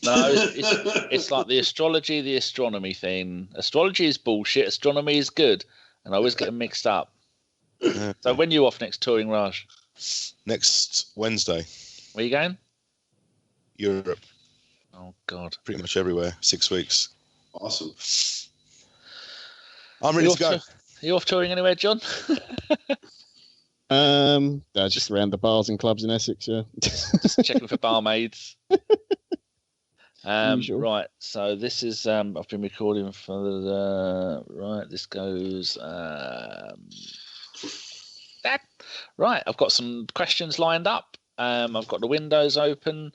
No, it's like the astrology, the astronomy thing. Astrology is bullshit. Astronomy is good, and I always get them mixed up. So when you off next touring, Raj? Next Wednesday. Where you going? Europe. Oh God. Pretty much everywhere. 6 weeks. Awesome. I'm ready to go. Are you off touring anywhere, John? Just around the bars and clubs in Essex, yeah. Just checking for barmaids. Usual. Right, so this is I've been recording for the right. This goes that right. I've got some questions lined up. I've got the windows open.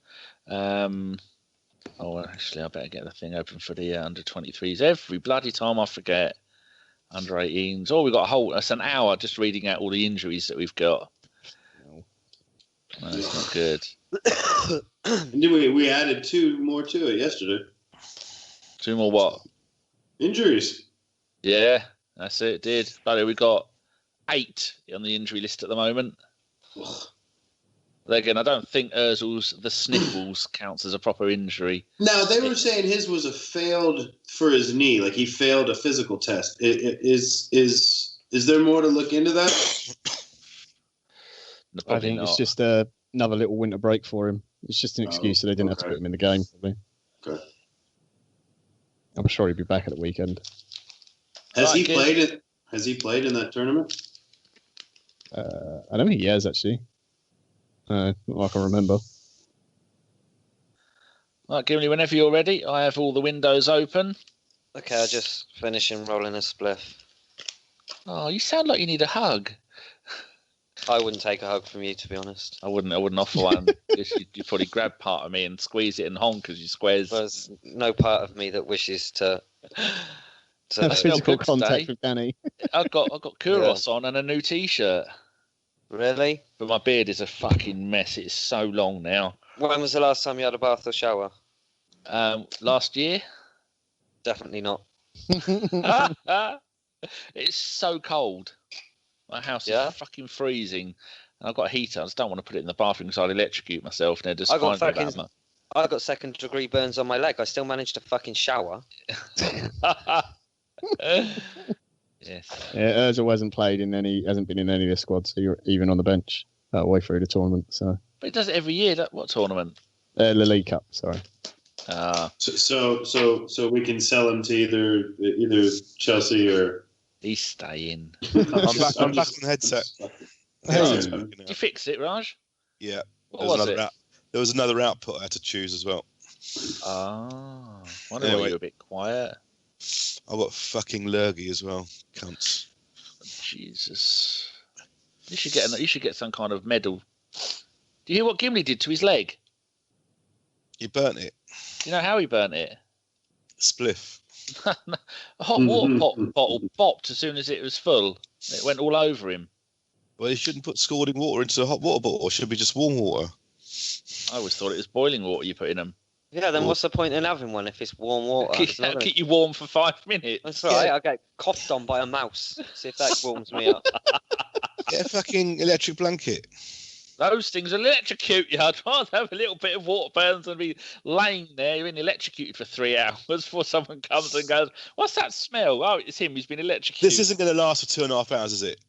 Oh, actually, I better get the thing open for the under 23s. Every bloody time I forget. Under 18s. Oh, we've got that's an hour just reading out all the injuries that we've got. No, it's not good. We added 2 more to it yesterday. 2 more what? Injuries. Yeah, that's it. Did. But we got 8 on the injury list at the moment. But again, I don't think Ozil's the sniffles counts as a proper injury. Now, they were saying his was a failed for his knee, like he failed a physical test. Is there more to look into that? No, I think not. it's just another little winter break for him. It's just an excuse so they didn't have to put him in the game. Probably. Okay. I'm sure he'll be back at the weekend. Has he played it? Has he played in that tournament? I don't think he has actually. Not like I remember. Right, Gimli, whenever you're ready, I have all the windows open. Okay, I'll just finish rolling a spliff. Oh, you sound like you need a hug. I wouldn't take a hug from you, to be honest. I wouldn't offer one. You probably grab part of me and squeeze it and honk as you squares. There's no part of me that wishes to have physical contact with Danny. I've got Kuros on and a new T-shirt. Really? But my beard is a fucking mess. It's so long now. When was the last time you had a bath or shower? Last year. Definitely not. It's so cold. My house is fucking freezing. And I've got a heater. I just don't want to put it in the bathroom because I'd electrocute myself. And just I got 2nd-degree burns on my leg. I still managed to fucking shower. Yes. Yeah, Ozil hasn't been in any of the squads, so you're even on the bench that way through the tournament. So. But he does it every year. What tournament? La Liga Cup. Sorry. So we can sell him to either Chelsea or. He's staying. I'm back on the headset. Did you fix it, Raj? Yeah. There was another output I had to choose as well. Ah, wonder why you're a bit quiet. I've got fucking lurgy as well, cunts. Jesus, you should get some kind of medal. Do you hear what Gimli did to his leg? He burnt it. Do you know how he burnt it? Spliff. A hot water bottle bopped as soon as it was full. It went all over him. Well, you shouldn't put scalding water into a hot water bottle. Or should be just warm water. I always thought it was boiling water you put in them. Yeah, then what's the point in having one if it's warm water? Keep you warm for 5 minutes. That's right. Yeah. I get coughed on by a mouse. See if that warms me up. Get a fucking electric blanket. Those things electrocute you. I'd rather have a little bit of water burns than be laying there being electrocuted for 3 hours before someone comes and goes, "What's that smell?" Oh, it's him. He's been electrocuted. This isn't going to last for 2.5 hours, is it?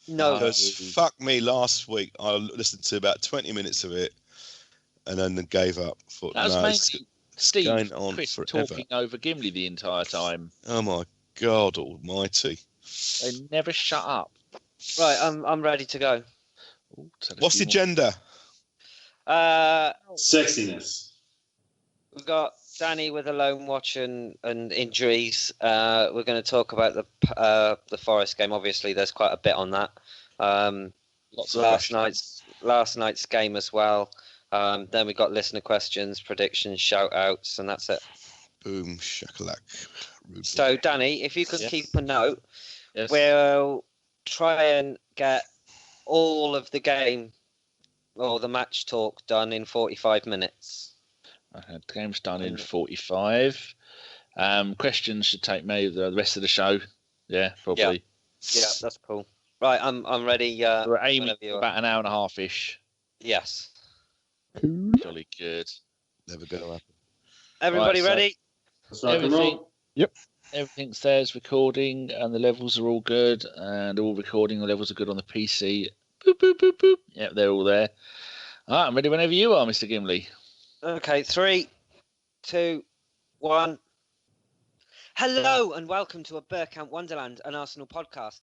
No. Because fuck me, last week I listened to about 20 minutes of it and then gave up. Thought, that was Steve, going on Chris forever. talking over Gimli the entire time. Oh my God Almighty! They never shut up. Right, I'm ready to go. Ooh, tell a What's few the more. agenda? Sexiness. We've got Danny with a lone watch and injuries. We're going to talk about the Forest game. Obviously, there's quite a bit on that. Lots of last questions. night's game as well. Then we got listener questions, predictions, shout outs, and that's it. Boom shakalak. Rude So, boy. Danny, if you could Yes. keep a note, Yes. we'll try and get all of the game or the match talk done in 45 minutes. Okay, the game's done in 45. Questions should take maybe the rest of the show. Yeah, probably. Yeah, that's cool. Right, I'm ready. We're aiming whenever you for are. about an hour and a half ish. Yes. Cool. Jolly good. Never going to happen. Everybody Right, so- ready? Let's rock and roll. Everything's there's recording, and the levels are all good, and all recording. The levels are good on the PC. Boop boop boop boop. Yep, they're all there. All right, I'm ready whenever you are, Mr. Gimli. Okay, 3, 2, 1. Hello and welcome to a Bergkamp Wonderland, an Arsenal podcast.